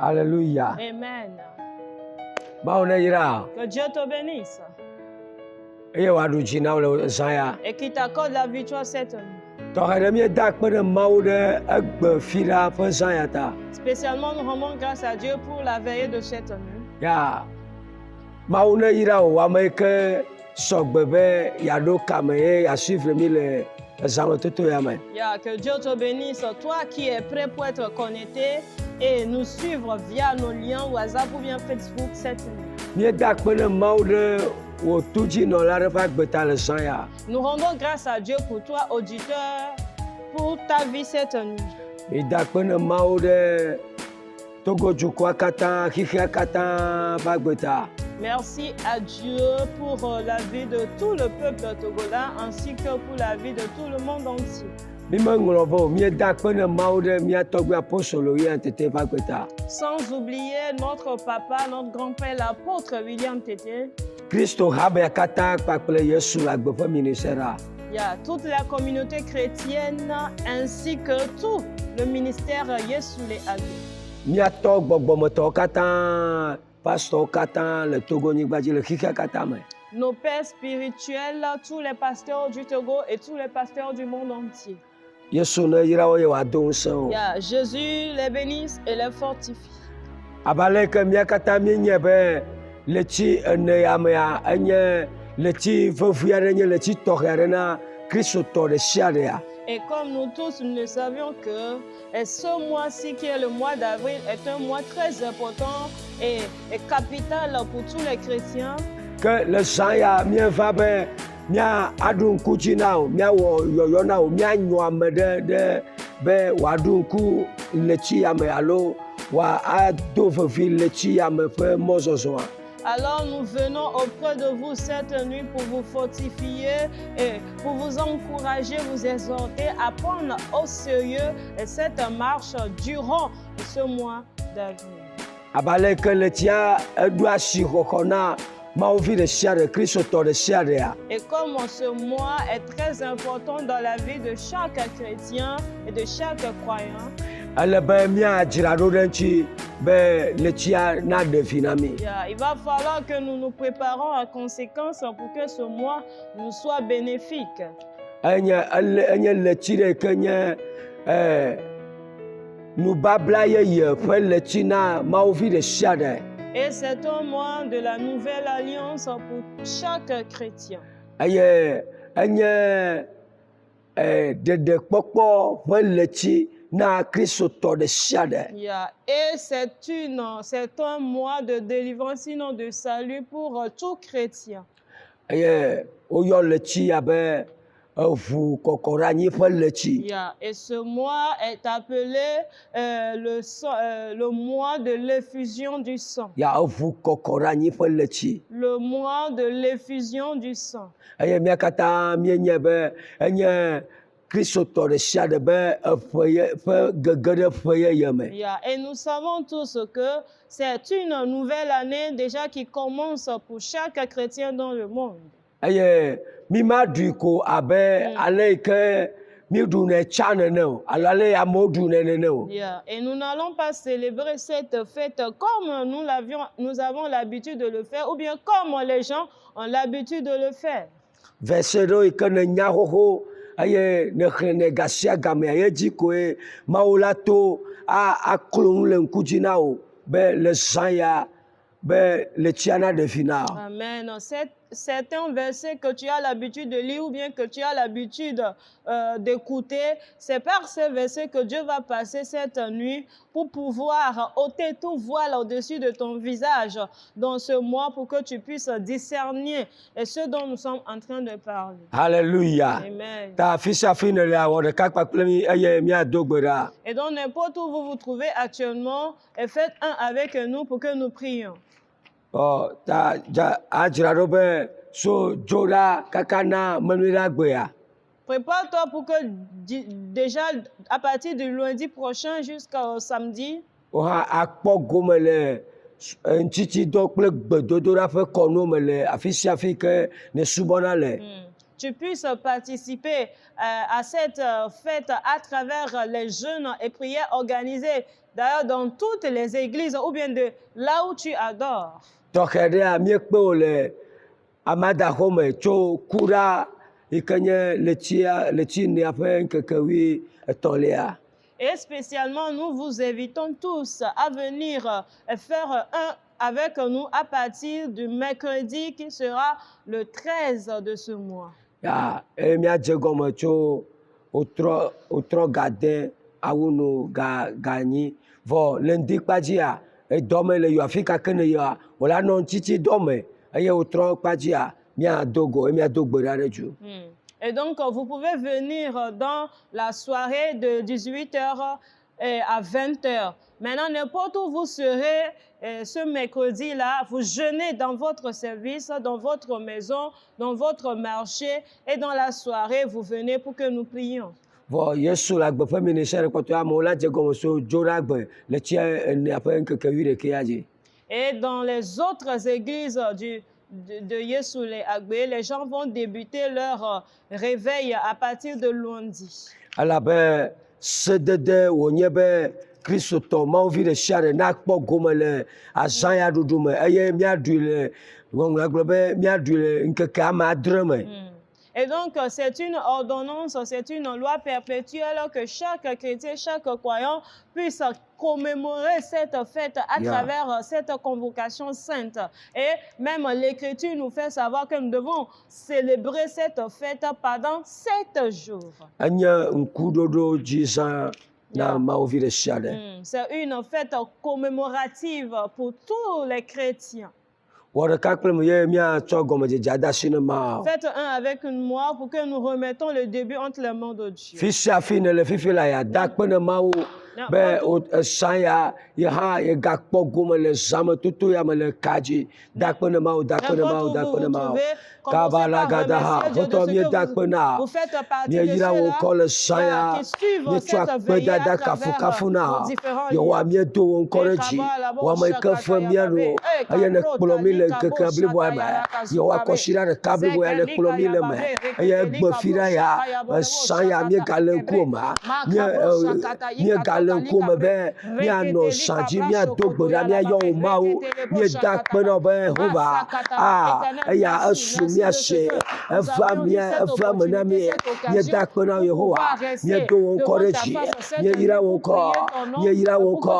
Alléluia. Amen. Que Dieu te bénisse et et qu'il t'accorde la victoire cette nuit. Spécialement, nous rendons grâce à Dieu pour la veillée de cette nuit. Yeah, Que Dieu te bénisse, toi qui es prêt pour être connecté et nous suivre via nos liens WhatsApp ou bien Facebook cette nuit. Nous rendons grâce à Dieu pour toi, auditeur, pour ta vie cette nuit. Merci à Dieu pour la vie de tout le peuple togolais ainsi que pour la vie de tout le monde entier. Sans oublier notre papa, notre grand-père, l'apôtre William Tété. Il y a toute la communauté chrétienne ainsi que tout le ministère Yesoulé Agé. Nos pères spirituels, tous les pasteurs du Togo et tous les pasteurs du monde entier. Jésus les bénisse et les fortifie. Et comme nous tous, nous le savions que ce mois-ci, qui est le mois d'avril, est un mois très important et capital pour tous les chrétiens. Que le sang ya mia va be mia adunku jinao mia wo yoyonao mia nyoame de be wadunku lechi ame alo wa adovevi lechi ame fe mozozoa. Alors nous venons auprès de vous cette nuit pour vous fortifier et pour vous encourager, vous exhorter à prendre au sérieux cette marche durant ce mois d'avril. Abale que le tia doit si rokona. Et comme ce mois est très important dans la vie de chaque chrétien et de chaque croyant, il va falloir que nous nous préparons en conséquence pour que ce mois nous soit bénéfique. Et c'est un mois de la nouvelle alliance pour chaque chrétien. Et c'est un mois de délivrance, sinon de salut pour tout chrétien. Et ce mois est appelé le mois de l'effusion du sang. Le mois de l'effusion du sang. Et nous savons tous que c'est une nouvelle année déjà qui commence pour chaque chrétien dans le monde. Et nous n'allons pas célébrer cette fête comme nous avons l'habitude de le faire ou bien comme les gens ont l'habitude de le faire. Amen. C'est un verset que tu as l'habitude de lire ou bien que tu as l'habitude d'écouter. C'est par ce verset que Dieu va passer cette nuit pour pouvoir ôter tout voile au-dessus de ton visage dans ce mois pour que tu puisses discerner ce dont nous sommes en train de parler. Alléluia. Amen. Et donc n'importe où vous vous trouvez actuellement, faites un avec nous pour que nous prions. Prépare-toi pour que déjà à partir du lundi prochain jusqu'au samedi, tu puisses participer à cette fête à travers les jeûnes et prières organisées d'ailleurs dans toutes les églises ou bien de là où tu adores. tɔxɛ ɖea míekpe wo le amadaxɔ me tso kuɖa yi ke nye letsi nea ƒe ŋkeke 13lia. Et spécialement, nous vous invitons tous à venir faire un avec nous à partir du mercredi qui sera le 13 de ce mois. Ya eye míadze gɔme tso wotrɔ gade awunu ganyi vɔ le ŋdi kpadzia edɔme le yɔ afi kake ne yɔa wòle anɔ ŋtiti dɔme eye wotrɔ kpadzia míado go eye míado gbe ɖa ɖe dzo. Et donc, vous pouvez venir dans la soirée de 18h à 20h. Maintenant, n'importe où vous serez ce mercredi-là, vous jeûnez dans votre service, dans votre maison, dans votre marché, et dans la soirée, vous venez pour que nous prions. Vɔ Yesu le agbe ƒe ministère kpɔtɔ amewo la dze gɔme so dzo ɖe agbe le tsia enea ƒe ŋkeke 11 dzi. Et dans les autres églises de Yesule Agbe, les gens vont débuter leur réveil à partir de lundi. Elabe sedede wònye be kristotɔ Mawu ɖe sia ɖe nakpɔ gome le azã ya ɖuɖu me eye míaɖui le ŋɔŋlɔ gblɔ be míaɖui le ŋkeke ame 7 me. Et donc, c'est une ordonnance, c'est une loi perpétuelle que chaque chrétien, chaque croyant puisse commémorer cette fête à travers cette convocation sainte. Et même l'Écriture nous fait savoir que nous devons célébrer cette fête pendant 7 jours. Enye ŋkuɖoɖo dzi zã na Mawu ɖe sia ɖe. C'est une fête commémorative pour tous les chrétiens. Wɔ ɖeka kple me ye míatsɔ gɔmedzedzea de asi ne Mawu. Faites un avec moi pour que nous remettons le début entre les mains de Dieu. Fi sia fi ne le fifi la ya da kpe ne Mawu be zã ya ye hã ye gakpɔ gome le zãme toto ya me le ka dzi. Da kpe ne Mawu, da kpe ne Mawu, da kpe ne Mawu. Kabala gadaha, ƒetɔ míeda kpe na míeyra wò kɔ le zã ya míetsɔ akpedada kafukafu na Yehowa míedo wò ŋkɔ ɖe dzi wɔame yi ke fe míaɖo eye ne kplɔ mí le ŋkeke bliboa me Yehowa kɔsiɖa ɖeka blibo ya ne kplɔ mí le me eye egbe fi ɖa ya zã ya míegale ŋkuwome míegale ŋkuwome be míanɔ zã dzi míado gbe ɖa míayɔ wò Mawu míeda kpe na wo be Yehowa eya esu míase eva me na mí míeda kpe na Yehowa míedo wò ŋkɔ ɖe dzi míeyra wò ŋkɔ míeyra wò ŋkɔ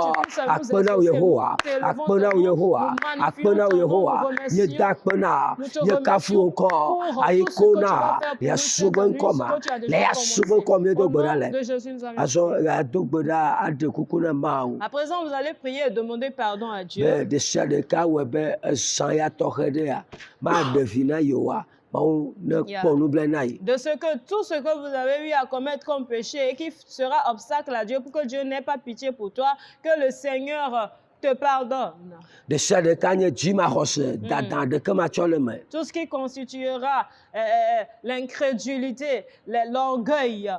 akpe na wo Yehowa akpe na wo Yehowa akpe na wo Yehowa míeda kpe na míekafu wò ŋkɔ ayiko na yeasu be ŋkɔ me le yeasu be ŋkɔ míedo gbe ɖa le azɔ yeado gbe ɖa aɖe kuku na Mawu. À présent, vous allez prier et demander pardon à Dieu. Be ɖe sia ɖeka wɔe be ezã ya tɔxɛ ɖe ya maɖe vi na yewoa Mawu ne kpɔ nublanui na yi. De ce que tout ce que vous avez eu à commettre comme péché et qui sera obstacle à Dieu pour que Dieu n'ait pas pitié pour toi, que le Seigneur te pardonne. Ɖe sia ɖeka nye dzimaxɔse dada ɖeke matsɔ le me. Tout ce qui constituera l'incrédulité, l'orgueil.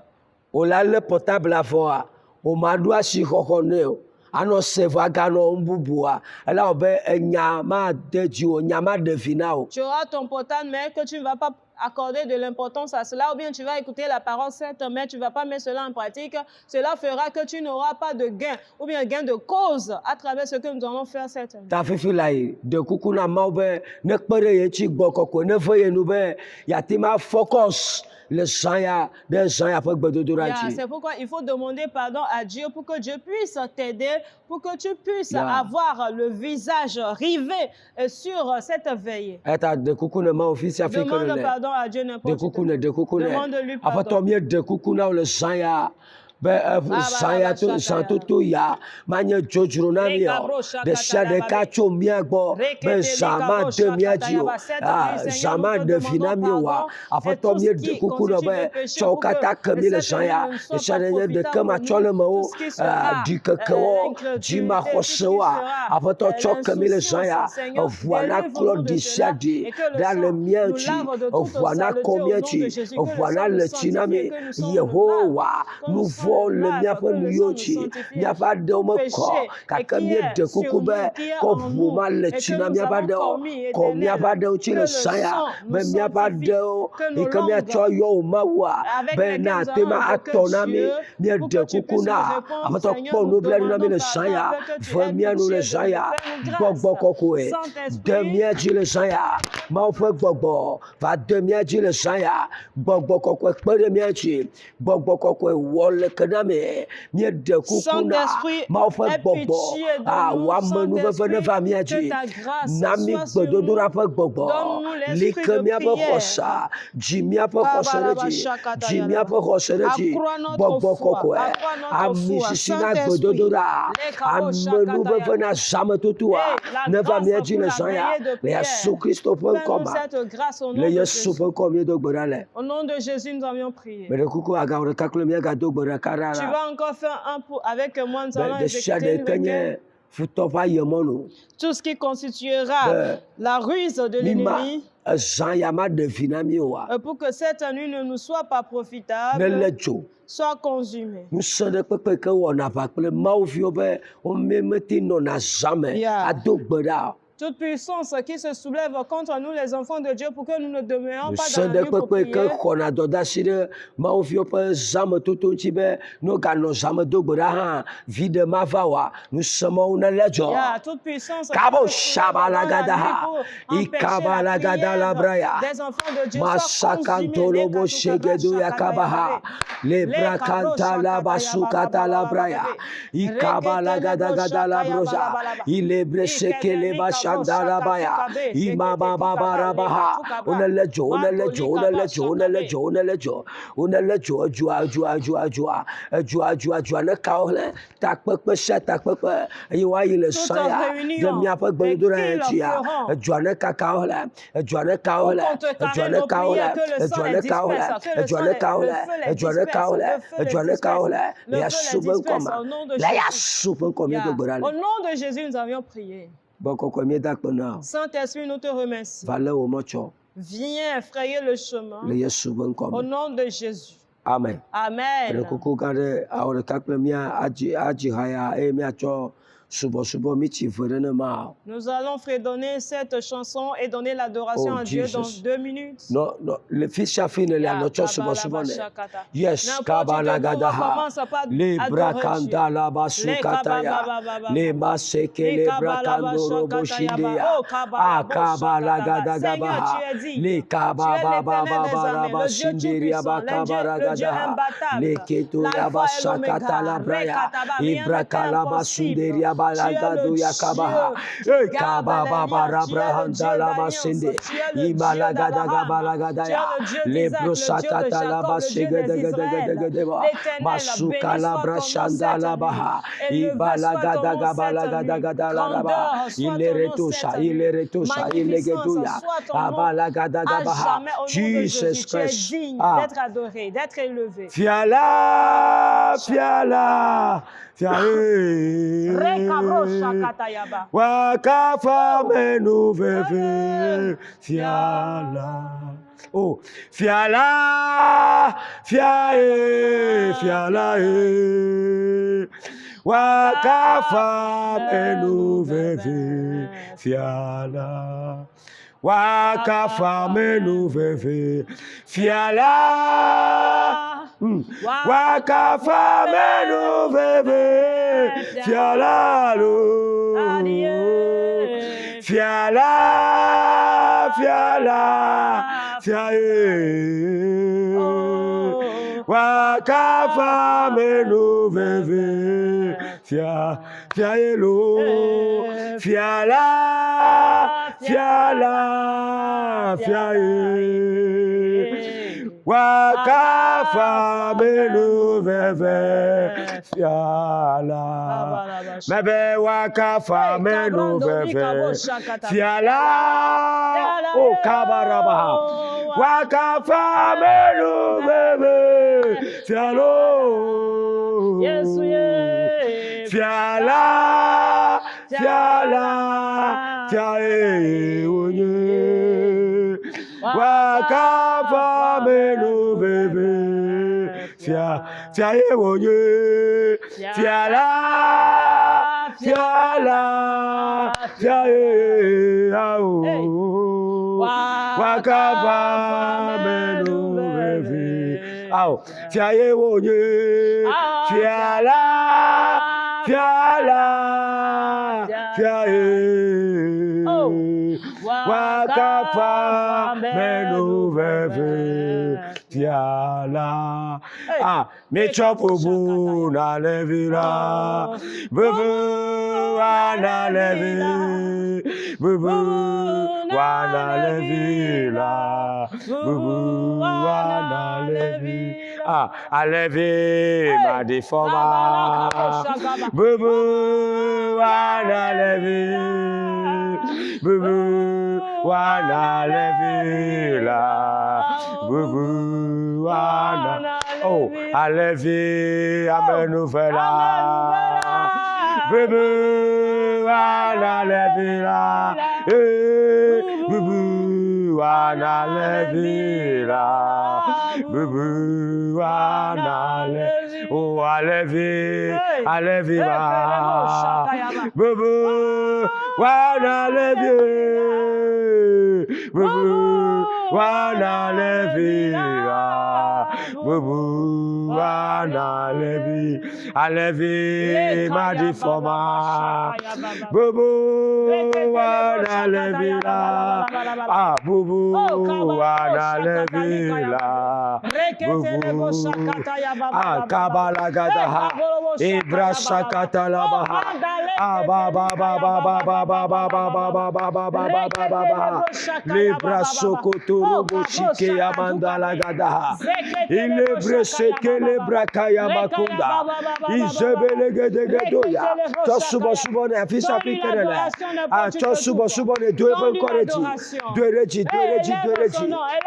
Wòla lé portable avɔa wòmaɖo asi xɔxɔ nɛ o. Anɔ se vɔ aganɔ ŋbubua ela wɔ be enya made dzi o nya maɖe vi na o. Tu auras ton portable mais que tu ne vas pas accorder de l'importance à cela ou bien tu vas écouter la parole certes mais tu ne vas pas mettre cela en pratique. Cela fera que tu n'auras pas de gain ou bien gain de cause à travers ce que nous allons faire cette année. Ta fifi la yi de kuku na Mawu be ne kpe ɖe ye tsi gbɔ kɔkɔe ne ve ye nu be yate ma focus le zã ya ɖe zã ya ƒe gbedodoɖa dzi. C'est pourquoi il faut demander pardon à Dieu pour que Dieu puisse t'aider, pour que tu puisses avoir le visage rivé sur cette veille. Eta de kuku ne Mawu fi sia fi ke le. Demande pardon à Dieu n'importe quoi. De kuku ne. Demande-lui pardon. Aƒetɔ mie de kuku na wo le zã ya. Be zã ya to zã toto ya manye dzodzro na mí o ɖe sia ɖeka tso mía gbɔ be zã maɖe mía dzi o zã maɖe vi na mí oa aƒetɔ míeɖe kuku ne be tsɔ wo katã ke mí le zã ya ɖe sia ɖe nye ɖeke matsɔ le me wo ɖikekewo dzimaxɔsewoa aƒetɔ tsɔ ke mí le zã ya eʋua naklɔ ɖi sia ɖi ɖa le mía ŋuti eʋua nakɔ mía dzi eʋua nale tsi na mí Yehowa nu vɔ vɔ le míaƒe nuyiwo dzi míaƒe aɖewo mekɔ gake míeɖe kuku be kɔʋu ma le tsi na míaƒe aɖewo kɔ míaƒe aɖewo tsi le zã ya be míaƒe aɖewo yi ke míatsɔ yɔ wò Mawua be na ate ma atɔ na mí míeɖe kuku na Aƒetɔ kpɔ nublanui na mí le zã ya ve mía nu le zã ya gbɔgbɔ kɔkɔe de mía dzi le zã ya Mawu ƒe gbɔgbɔ va de mía dzi le zã ya gbɔgbɔ kɔkɔe kpe ɖe mía dzi gbɔgbɔ kɔkɔe wɔ leke na mí míeɖe kuku na Mawu ƒe gbɔgbɔ wɔ amenuveve ne va mía dzi na mí gbedodoɖa ƒe gbɔgbɔ li ke míaƒe xɔsa dzi míaƒe xɔse ɖe dzi dzi míaƒe xɔse ɖe dzi gbɔgbɔ kɔkɔe ami sisi na gbedodoɖa amenuveve na zãmetotoa ne va mía dzi le zã ya le Yesu Kristo ƒe ŋkɔ me le Yesu ƒe ŋkɔ míedo gbe ɖa le. Au nom de Jésus, nous avions prié. Meɖe kuku agawɔ ɖeka kple míagado gbe ɖeka ɖa Tu la vas encore faire un pour avec moi, nous allons ɖe sia exécuter ɖe une ke nye requête. futɔ ƒe ayemɔnu Tout ce qui constituera la ruse de mima l'ennemi zã ya ma ɖe vi na mí oa pour que cette nuit ne nous soit pas ne profitable, le dzo soit consumée. ŋusẽ ɖe kpekpe ke wɔna aʋa kple mawuviwo be womete nɔna zã me Yeah. ado gbe ɖa Toute puissance qui se soulève contre nous, les enfants de Dieu, pour que nous ne demeurions pas ŋusẽ dans la ɖe nuit pour kpekpe ke prier. xɔna dɔdeasi ɖe mawuviwo ƒe zãmetoto ŋuti be ne woganɔ zã me do gbe ɖa hã vi ɖe mava oa ŋusẽ mawo ne le dzɔ Yeah, toute puissance qui Kabo se soulève dans la nuit shabalagadaha pour ikaba empêcher la lagada la braya prière des enfants de Dieu soit masakantolo bo shegedo yakabaha le brakanta la basukata la braya ikaba lagada gada la brosa ile breseke le bashanda la baya imama baba rabaha onelejo onelejo onelejo onelejo onelejo onelejo jua ne kawo le takpekpe sia takpekpe eye woayi le saya de miaƒe gbedodoɖa ya ŋutia edzua ne kakawo le edzua ne kawo le edzua ne kawo le edzua ne kawo le edzua ne kawo le edzua ne kawo le edzua ne kawo le le Yesu ƒe ŋkɔme le Yesu ƒe ŋkɔ miedo gbe ɖa Au le nom de Jésus, nous avions prié. gbɔ kɔkɔe mieda akpe na wo Saint-Esprit, nous te remercions. va le wo mɔtsɔ Viens frayer le chemin. le Yesu ƒe Au ŋkɔme nom de Jésus. amen. Amen. Ɖe kuku gã ɖe awɔ ɖeka kple mía adzi ha ya eye míatsɔ subɔsubɔ mitsi ve ɖe ne ma o. Nous allons fredonner cette chanson et donner l'adoration Oh, à Dieu dans Jesus. 2 minutes. No, le fi sia fi ne le anɔtsɔ subɔsubɔ ne. Yes, kabalagadaha. Le brakanda la basukataya. Le maseke le brakando robo shindeya. Akabalagadabaha. Le kabababababa shinderia bakabaragadaha. Le keto ya basakata la braya. Ibrakala basunderia balagado ya kabaha. E kabababarabrahanda la basinde. Imalagadabalagada. Le brosakata la basegedegedegedegedeba. Masuka la brashanda la baha. Ibalagadabalagada la baha. Il retusha, il geduya. Abalagadabaha. Jesus Christ. D'être adoré, d'être élevé. Fiala, fiala, fiale. Rekabrosakatayaba. Wakafa menu veve, fiala. Oh, fiala, fiae, fiala. Wakafa menu veve, fiala. Wakafa menu veve, fiala. Wakafa menu veve, fiala lo. Fiala, fiala, fiae. Wakafa menu veve, fiae lo. Fiala, fiala, fiae. Wakafa menu veve, fiala. Mebe wakafa menu veve, fiala. Oh, kabarabaha. Wakafa menu veve, fialo. Fiala, fiala, fiae onye. Wakafa menu veve, fia ye wonye, fia la, fia ye, ao, wakava menu revi, ao, fia ye wonye, fia la, fia ye, wakava menu revi, fia la. Ah, me chopubu na levira, bubu na levi, bubu na levira, bubu na levi. Ah, a levi ma déforma, bubu na levi, bubu na levira, bubu na. Oh, a levi, a nouvelle. Bubu, a levira. Bubu, a levira. Bubu, a levira. Oh, a levi, a levira. Bubu, a levira. Bubu, a levira. Bubu, a levi, ma déforma. Bubu, a levira. Ah, bubu, a levira. Bubu, ah, kabala gadaha. Ibra sakata labaha. Ah, ba ba ba ba ba ba ba ba ba ba ba ba ba ba ba ba ba. Libra sokotoro bochike amanda la gadaha. Ilebre seke lebra kaya makunda. Izebele gedegedoya. Tosubo subo ne afisa pikerele. Ah, tosubo subo ne doebe koreji. Doereji.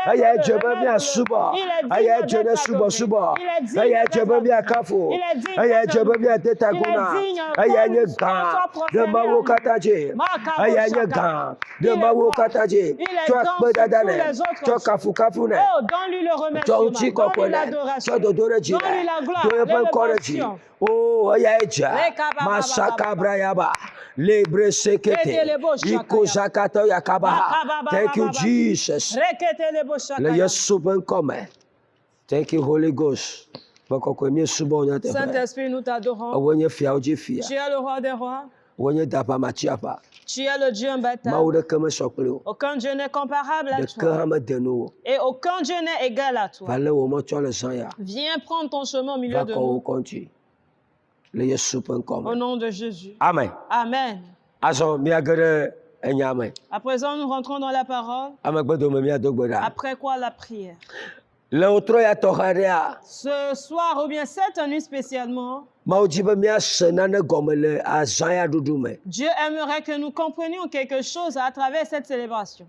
Aya jebe mi asubo. Aya jebe subo subo. Aya jebe mi akafu. Aya jebe mi atetaguna. Aya nye gan. De mawo kataje. Aya nye gan. De mawo kataje. Toi pedadane. Toi kafu kafu ne. Donne-lui le remerciement. Donne-lui l'adoration. Donne-lui la gloire. Oh, ayaja. Masaka brayaba. Lebre sekete. Iko zakato yakaba. Thank you, Jesus. Le Yesu ben come. Thank you, Holy Ghost. Saint-Esprit, nous t'adorons. Tu es le roi des rois. Tu es le Dieu imbattable. Aucun Dieu n'est comparable à toi. Et aucun Dieu n'est égal à toi. Viens prendre ton chemin au milieu de nous. Au nom de Jésus. Amen. Amen. À présent, nous rentrons dans la parole. Après quoi, la prière. Ce soir, ou bien cette nuit spécialement, Dieu aimerait que nous comprenions quelque chose à travers cette célébration.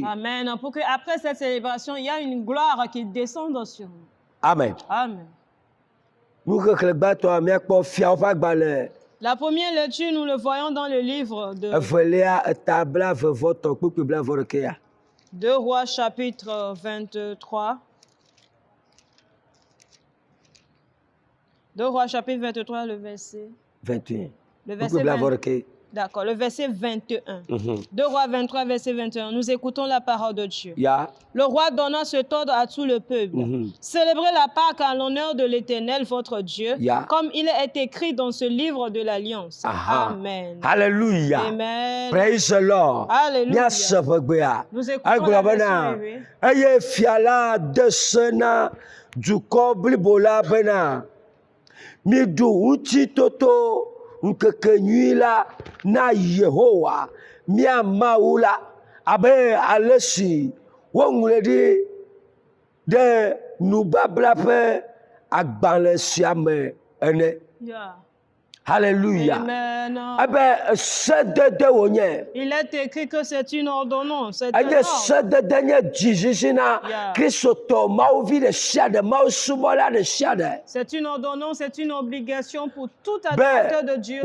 Amen. Pour qu'après cette célébration, il y a une gloire qui descende sur nous. Amen. Amen. La première lecture, nous le voyons dans le livre de 2 Rois chapitre 23. 2 Rois chapitre 23, le verset 21. Le verset 21. D'accord, le verset 21. 2 Rois 23, verset 21. Nous écoutons la parole de Dieu. Le roi donna cet ordre à tout le peuple. Célébrez la Pâque en l'honneur de l'Éternel, votre Dieu, comme il est écrit dans ce livre de l'Alliance. Amen. Alléluia. Amen. Praise the Lord. Alléluia. Nous écoutons la version, oui. Aye fiala desena du koblibola bena. Midu uchi toto nkekenyila na Yehowa mia maula abe alesi wonwedi de nubabla pe agbale siame ene. Alléluia. Amen. Il est écrit que c'est une ordonnance. C'est une ordonnance, c'est une obligation pour tout adorateur de Dieu.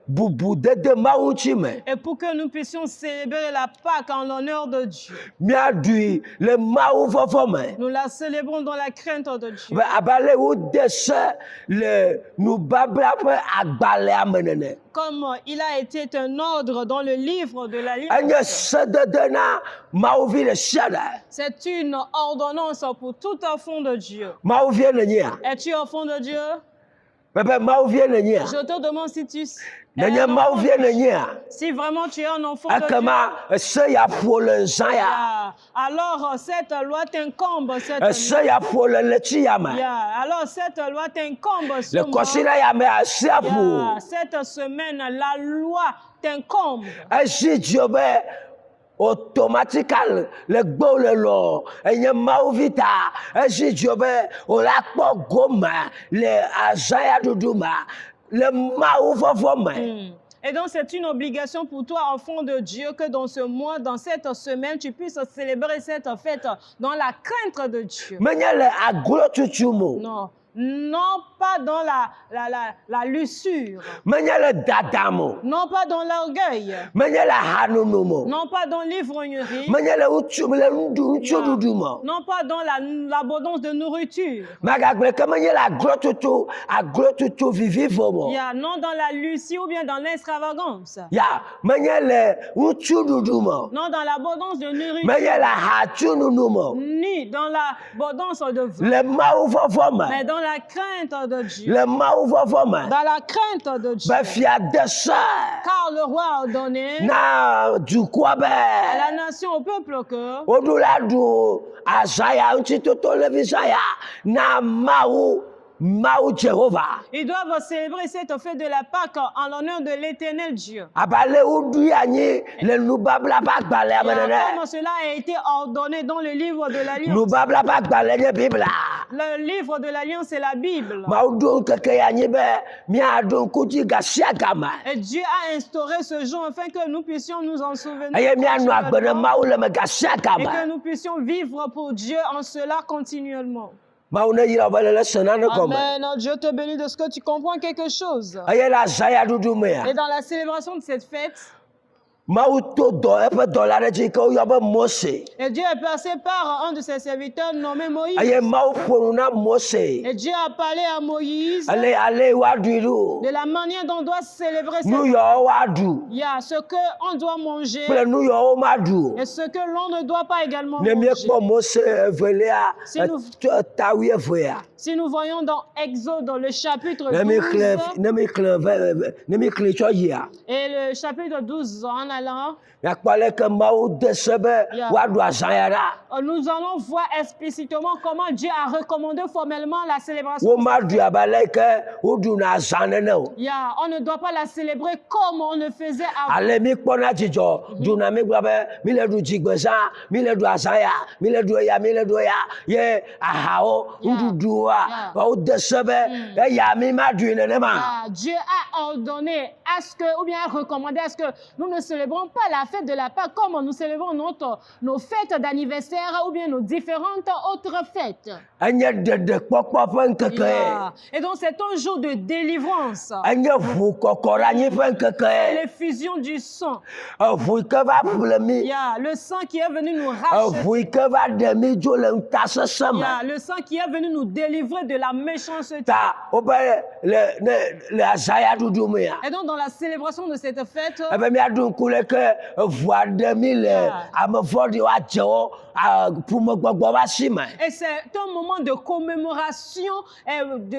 bubudede mawu ŋuti me. Et pour que nous puissions célébrer la Pâque en l'honneur de Dieu. Míaɖui le mawu vɔvɔ me. Nous la célébrons dans la crainte de Dieu. Be abe ale wode se le nubabla ƒe agbalẽa me nene. Comme il a été un ordre dans le livre de la Enye Levite. sedede na mawuvi ɖe sia ɖe. C'est une ordonnance pour tout enfant de Dieu. Mawuvie nenyia. Es-tu enfant de Dieu? Bebe mawuvie nenyia. Je te demande si tu es Nenye un enfant mawuvie de Dieu. nenyia. Si vraiment tu es un enfant de Dieu. Ekema se ya ƒo le zã ya. Alors cette loi t'incombe cette nuit. Se ya ƒo le letsi ya me. Alors cette loi t'incombe ce Le mois. kɔsina ya me asi aƒo. Cette semaine, la loi t'incombe. Esi dio be automatical le gbɔ le lɔ enye mawuvi ta. Esi dio be wòla kpɔ gome le azãya ɖuɖu me le mawu vɔvɔ me. Et donc, c'est une obligation pour toi, enfant de Dieu, que dans ce mois, dans cette semaine, tu puisses célébrer cette fête dans la crainte de Dieu. Menye le aglotutu mo. Non. Non pas dans la luxure. Menye le dada mo. Non pas dans l'orgueil. Menye le hanunu mo. Non pas dans l'ivrognerie. Menye le ŋutsuɖuɖu mo. Non pas dans l'abondance de nourriture. Magagblẽ ke menye le aglotutu vivivo mo. Non dans la luxure ou bien dans l'extravagance. Ya menye le ŋutsuɖuɖu mo. Non dans l'abondance de nourriture. Menye le hatsununu mo. Ni dans l'abondance de vin. Le mawu vɔvɔ me. Mais dans la crainte de Dieu. Le mawu vɔvɔ me. Dans la crainte de Dieu. Be fia de se Car le roi a ordonné na dukɔa be à la nation, au peuple que woɖu la ɖu azãya ŋutitoto le vizãya na mawu Jéhovah. ils doivent célébrer cette fête de la Pâque en l'honneur de l'Éternel Dieu. Abale woɖui anyi le nubabla ƒe agbalẽa me nene. Comme cela a été ordonné dans le livre de l'Alliance. Nubabla ƒe agbalẽ nye Bibla. Le livre de l'Alliance, c'est la Bible. Mawu ɖo ŋkeke ya anyi be míaɖo ŋku dzi ga sia ga me. Et Dieu a instauré ce jour afin que nous puissions nous en souvenir. Eye míanɔ agbe ne Mawu le me ga sia ga Et que me. nous puissions vivre pour Dieu en cela continuellement. Mawu ne yra be le sena ne gɔme. Amen. Dieu te bénit de ce que tu comprends quelque chose. Eye le azãya ɖuɖu mea. Et dans la célébration de cette fête, Mawu to dɔ eƒe dɔla ɖe dzi ke woyɔ be Mose. et Dieu est passé par un de ses serviteurs nommé Moïse. Eye Mawu ƒo nu na Mose. Et Dieu a parlé à Moïse Ale woaɖui ɖo. de la manière dont on doit célébrer cette Nu fête. yawo woaɖu Il y a ce qu'on doit manger kple nu yawo womaɖu. et ce que l'on ne doit pas également Ne manger. míekpɔ Mose evelia Si nous- tawi evea. Si nous voyons dans Exode, dans le chapitre Ne 12, mi xlẽ tsɔ yia. et le chapitre 12 en allant, Miakpɔ aleke Mawu de se be Yeah. woaɖu azãya ɖa. nous allons voir explicitement comment Dieu a recommandé formellement la célébration. Womaɖui abe aleke woɖuna azã nene o. On ne doit pas la célébrer comme on le faisait avant. Ale míkpɔna dzidzɔ ɖuna mígblɔ be míle ɖu dzigbezã, míle ɖu azãya, míle ɖu eya, míle ɖu eya. Ye ahawo, Yeah. nuɖuɖua, wode se be eya mi maɖui nenema. Dieu a ordonné à ce que, ou bien a recommandé à ce que nous ne célébrons pas la fête de la Pâque comme nous célébrons nos fêtes d'anniversaire ou bien nos différentes autres fêtes. Enye ɖeɖekpɔkpɔ ƒe ŋkeke. Et donc c'est un jour de délivrance. Enye ʋukɔkɔɖeanyi ƒe ŋkeke. L'effusion du sang. Eʋu yi ke va ƒle mi. Le sang qui est venu nous racheter. Eʋu yi ke va ɖe mi dzo le ŋutasesẽ me. Le sang qui est venu nous délivrer de la méchanceté. Ta wobe le azãya ɖuɖu mea. Et donc dans la célébration de cette fête, Ebe míaɖu ŋku le ke eʋua ɖe mi le ame vɔ̃ɖiwo adzewo ƒumegbɔgbɔ ƒe asi me. et c'est un moment de commémoration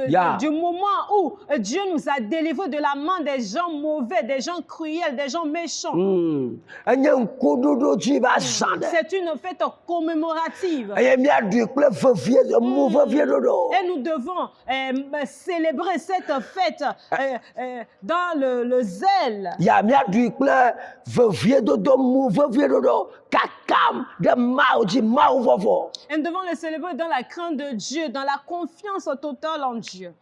Yeah. du moment où Dieu nous a délivrés de la main des gens mauvais, des gens cruels, des gens méchants. Enye ŋkuɖuɖu dzi va zã ɖe. C'est une fête commémorative. Eye míaɖui kple vevie emu vevie ɖoɖo. Et nous devons célébrer cette fête dans le zèle. Ya míaɖui kple vevie dodo mu vevie ɖoɖo kakam ɖe Mawu dzi Mawu vɔvɔ. Et nous devons le célébrer dans la crainte de Dieu, dans la confiance totale en Dieu.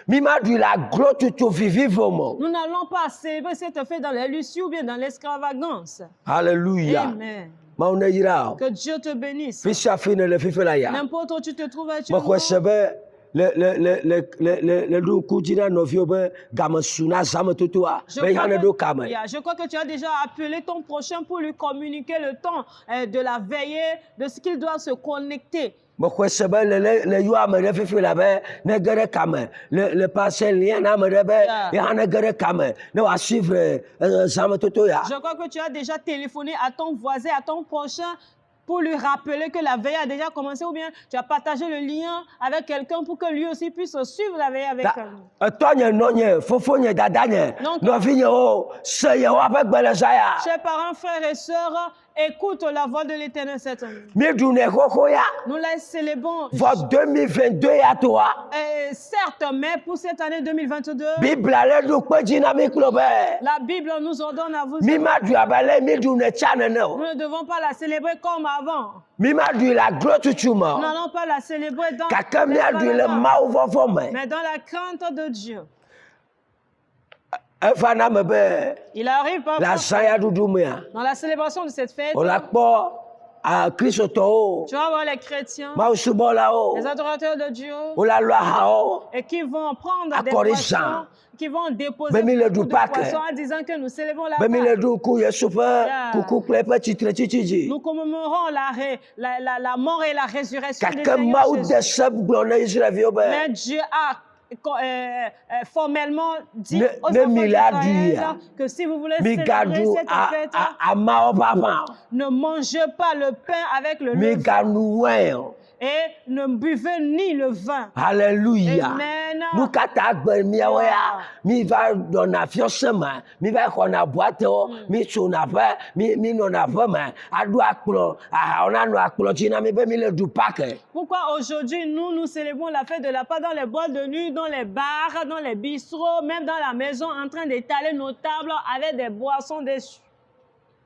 Mi maɖui le aglotutu vivivo me. Nous n'allons pas célébrer cette fête dans la luxure ou bien dans l'extravagance. Alléluia. Amen. Mawu ne yra o. Que Dieu te bénisse. Fi sia fi ne le fifi la ya. N'importe où tu te trouves Mexɔ se be le ɖo dzi na nɔviwo be gamesu na zametotoa be yane ɖo kame. Je crois que tu as déjà appelé ton prochain pour lui communiquer le temps de la veillée, de ce qu'il doit se connecter. Mexɔe se be le yɔ ame ɖe fifi la be ne ge ɖe kame le passé lien na ame ɖe be ya ne ge ɖe kame ne wa suivre zametoto ya. Je crois que tu as déjà téléphoné à ton voisin, à ton prochain pour lui rappeler que la veille a déjà commencé, ou bien tu as partagé le lien avec quelqu'un pour que lui aussi puisse suivre la veille avec nous. Tɔnye nɔnye fofonye dadanye nɔvinye o se yewoa ƒe gbelezaya. Chers parents, frères et sœurs, écoute la voix de l'Éternel cette année. Míɖune xoxo ya. Nous la célébrons. Vɔ 2022 ya toa. Certes, mais pour cette année 2022, Bible le ɖo kpe dzi na mi klo be. La Bible nous ordonne à vous. Mi ma ɖu abe le míɖune tsa nene o. Nous ne devons pas la célébrer comme avant. Mi ma ɖui la glo tutu me o. Nous n'allons pas la célébrer dans Gake míaɖui le Mawu vɔvɔ me. mais dans la crainte de Dieu. Eva na me be. Il arrive parfois La zaya ɖuɖu mea. dans la célébration de cette fête. O la kpɔ kristotɔwo. Tu vas voir les chrétiens, Mawu subɔlawo. les adorateurs de Dieu, O la lɔ ahawo. et qui vont prendre des Akɔri poissons, zã. qui vont déposer Bemi le beaucoup de ɖu Pâques. poissons en disant que nous célébrons la Be mi le Pâques. ɖu ku Yesu ƒe kuku kple eƒe tsitre tsitsi dzi. Nous commémorons la mort et la résurrection du Gake Seigneur Mawu de Jésus. se gblɔ ne Israelviwo be. Mais Dieu a formellement dit Ne- aux ne enfants mi la d'Israël ɖui, que si vous voulez Mi célébrer gaɖu cette fête, amawo ƒe ama. ne mangez pas le pain avec le Mi levain ganu wain o. et ne buvez ni le vin. Hallelujah. Amen. Nu katã gbe miawo ya, mi va ɖɔna fiɔse me, mi va xɔna boatewo, mi tsona ƒe, mi nɔna ƒe me, aɖo akplɔ, ahawo nanɔ akplɔ dzi na mi be mi le ɖu Pâques. Pourquoi aujourd'hui nous célébrons la fête de la Pâque dans les boîtes de nuit, dans les bars, dans les bistrots, même dans la maison, en train d'étaler nos tables avec des boissons dessus.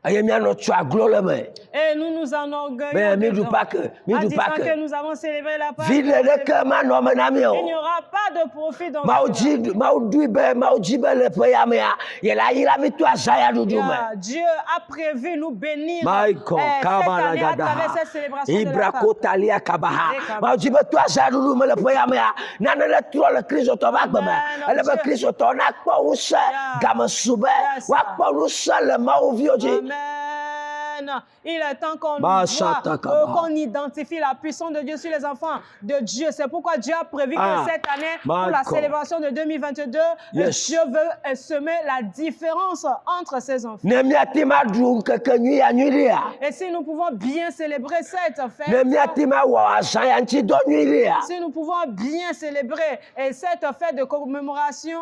Eye mianɔ tso aglo le me. Et nous nous enorgueillons Ben, mi dedans, ɖu Pâques, mi en ɖu disant Pâques. que nous avons célébré la Pâque. Vide ɖeke manɔ me na mi Il n'y o. aura pas de profit dans Mawu cela. dzi Mawu dui be Mawu dzi be le ƒe ya mea, yela yra mi to azaya ɖuɖu me. Dieu a prévu nous bénir My God, cette kabala année à gadaha. travers cette célébration de la Pâque. Ibrako talia kabaha. Mawu dzi be to azaya ɖuɖu me le ƒe ya mea, nane le trɔ le kristotɔ ƒe agbe me. Ele be kristotɔ nakpɔ ŋusẽ gamesu be woakpɔ ŋusẽ le Mawu viwo dzi. Amen. Il est temps qu'on Mashatakaba. voit, qu'on identifie la puissance de Dieu sur les enfants de Dieu. C'est pourquoi Dieu a prévu Ah, que cette année, pour my la God. célébration de 2022, Yes. Dieu veut semer la différence entre ses enfants. Ne miati ma ɖu ŋkeke nyui ya nyui ɖea. Et si nous pouvons bien célébrer cette Ne fête, miati ma wɔ azãya ŋuti dɔ nyui ɖea. si nous pouvons bien célébrer cette fête de commémoration,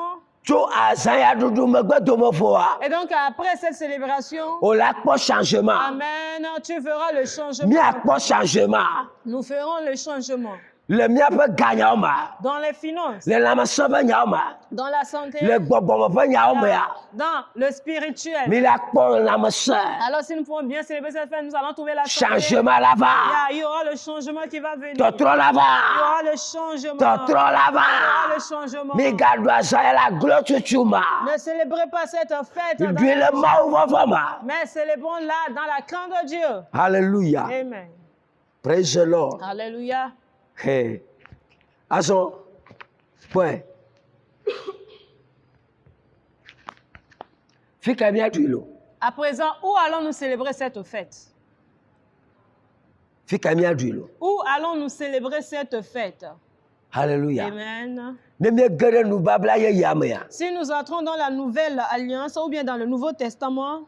Tso azãya ɖuɖu megbe domeƒoa, et donc après cette célébration, wòle akpɔ changement. Amen, tu verras le changement. Míakpɔ changement Nous ferons le changement le míaƒe ganyawo me, dans les finances, le lãmesẽ ƒe nyawo me, dans la santé, le gbɔgbɔme ƒe nyawo mea. dans le spirituel. Mi la kpɔ lãmesẽ. Alors si nous pouvons bien célébrer cette fête, nous allons trouver la santé. Changement la va. Il y aura le changement qui va venir. Tɔtrɔ la Il y va. aura le changement. Tɔtrɔ la Il y aura va. le changement. Mi gaɖu azãya la glo tutu me. Ne célébrez pas cette fête dans Ɖui le Mawu vɔvɔ me. mais célébrons-la dans la crainte de Dieu. Hallelujah. Amen. Praise the Lord. Alléluia. Hey. Azɔ, kpɔe. Fi ka míaɖui lo. À présent, où allons-nous célébrer cette fête? Fi ka míaɖui lo. Où allons-nous célébrer cette fête? Hallelujah. Amen. Ne míege ɖe nubabla yeyea mea, Si nous entrons dans la nouvelle alliance ou bien dans le Nouveau Testament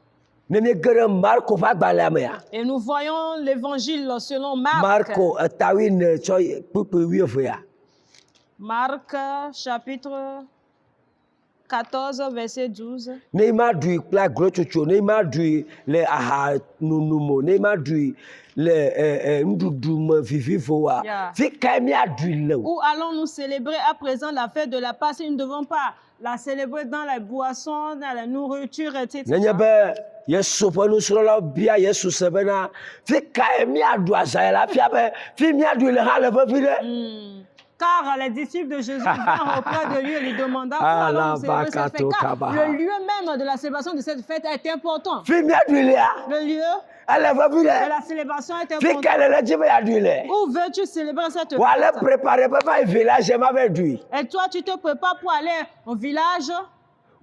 ne míege ɖe Marko ƒe agbalẽa mea, et nous voyons l'évangile selon Marc, Marko etawi ne tsɔ kpukpu 12. Marc chapitre 14 verset 12. Ne i ma ɖui kple aglotsotso, ne i ma ɖui le aha nunumo, ne i ma ɖui le nuɖuɖu me vivivoa, Yeah. fi kae míaɖui le o. Où allons-nous célébrer à présent la fête de la Pâque? Nous ne devons pas la célébrer dans les boissons, dans la nourriture, etc. Nenye be Yesu ƒe nusrɔ̃lawo bia Yesu se bena fi kae míaɖu azãya la fia be fi míaɖui le hã le vevi ɖe. Car les disciples de Jésus vinrent auprès de lui et lui demandant où allons-nous célébrer cette fête. Car le lieu même de la célébration de cette fête est important. Fi míaɖui lea, Le lieu, Elle est venue Et là. la célébration est Puis importante. qu'elle est là, tu veux dire. Où veux-tu célébrer cette Ou aller fête? préparer pour un village, je m'avais dit. Et toi, tu te prépares pour aller au village?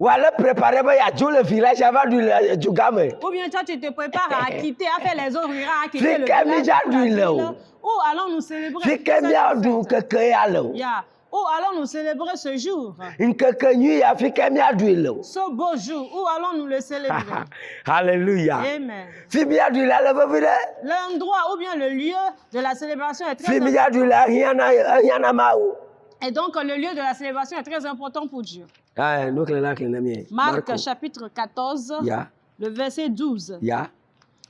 Ou aller préparer pour y tout le village avant du gamin. Ou bien toi, tu te prépares à quitter, à faire les autres rurales, à quitter le Fika mi village? ja pour la du là, ville? oh. Où allons-nous célébrer Fika mi a du cette fête? keke ya lo. Yeah. Où allons-nous célébrer ce jour? Nkeke nyi ya fika mi a du lo. Ce beau jour, où allons-nous le célébrer? Hallelujah. Amen. Fi mi a du la le venue. L'endroit ou bien le lieu de la célébration est très Fi mi important. a du la hiana ma o. Et donc, le lieu de la célébration est très important pour Dieu. Ah, nous clé la clé na mi. Marc chapitre 14, Ya, le verset 12. ya.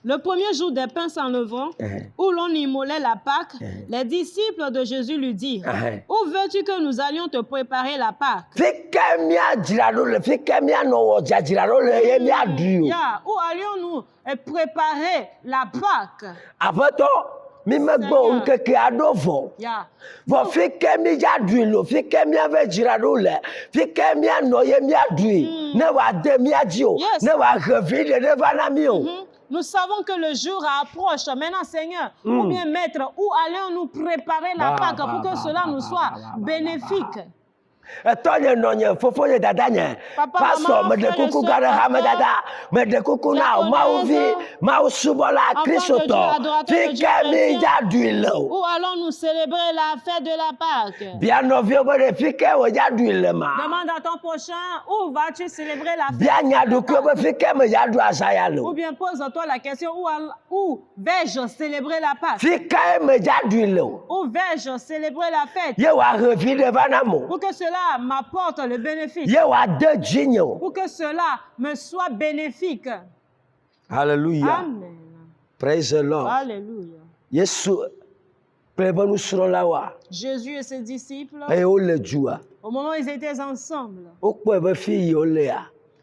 Le premier jour des pains sans levain, Eh. où l'on immolait la Pâque, les disciples de Jésus lui dirent, Eh. où veux-tu que nous allions te préparer la Pâque? Fika mi a jira le fika mi a no wo jira le ye mi a du. Yeah. Où allions-nous préparer la Pâque? Apato mi me gbo nkeke ado vo. Yeah. Vo fika mi ja du lo fika mi ave jira le fika mi a no ye mi a du. Ne wa de mi a ji o. Yes. Ne wa revi de va na mi o. Nous savons que le jour approche. Maintenant, Seigneur, ou bien Maître, où allons-nous préparer la Pâque pour que cela nous soit bénéfique? Etonye nonye fofonye dadanye. Papa, Pastor maman, me de frère et kuku sœur, gare ha me pasteur, dada. Me de kuku na ma uvi ma usubola enfant de Kristo Dieu, to. adorateur de Dieu Fika mi chrétien. ja du lo. Où allons-nous célébrer la fête de la Pâque? Bia no vi obere fika wo ja du le ma. Demande à ton prochain, où vas-tu célébrer la fête? Bia de nya la du ku Pâque? obe fika me ja du asaya Ou lo. bien pose-toi la question, où vais-je célébrer la Pâque? Fika me ja du lo. Où vais-je célébrer la fête? Ye wa revi de va na mo. Pour que cela m'apporte le bénéfice. Ye wa de jinyo. Pour que cela me soit bénéfique. Hallelujah. Amen. Praise the Lord. Alléluia. Yesu prebe nu sro la wa. Jésus et ses disciples, E o le jua. au moment où ils étaient ensemble, O po be fi yo le ya.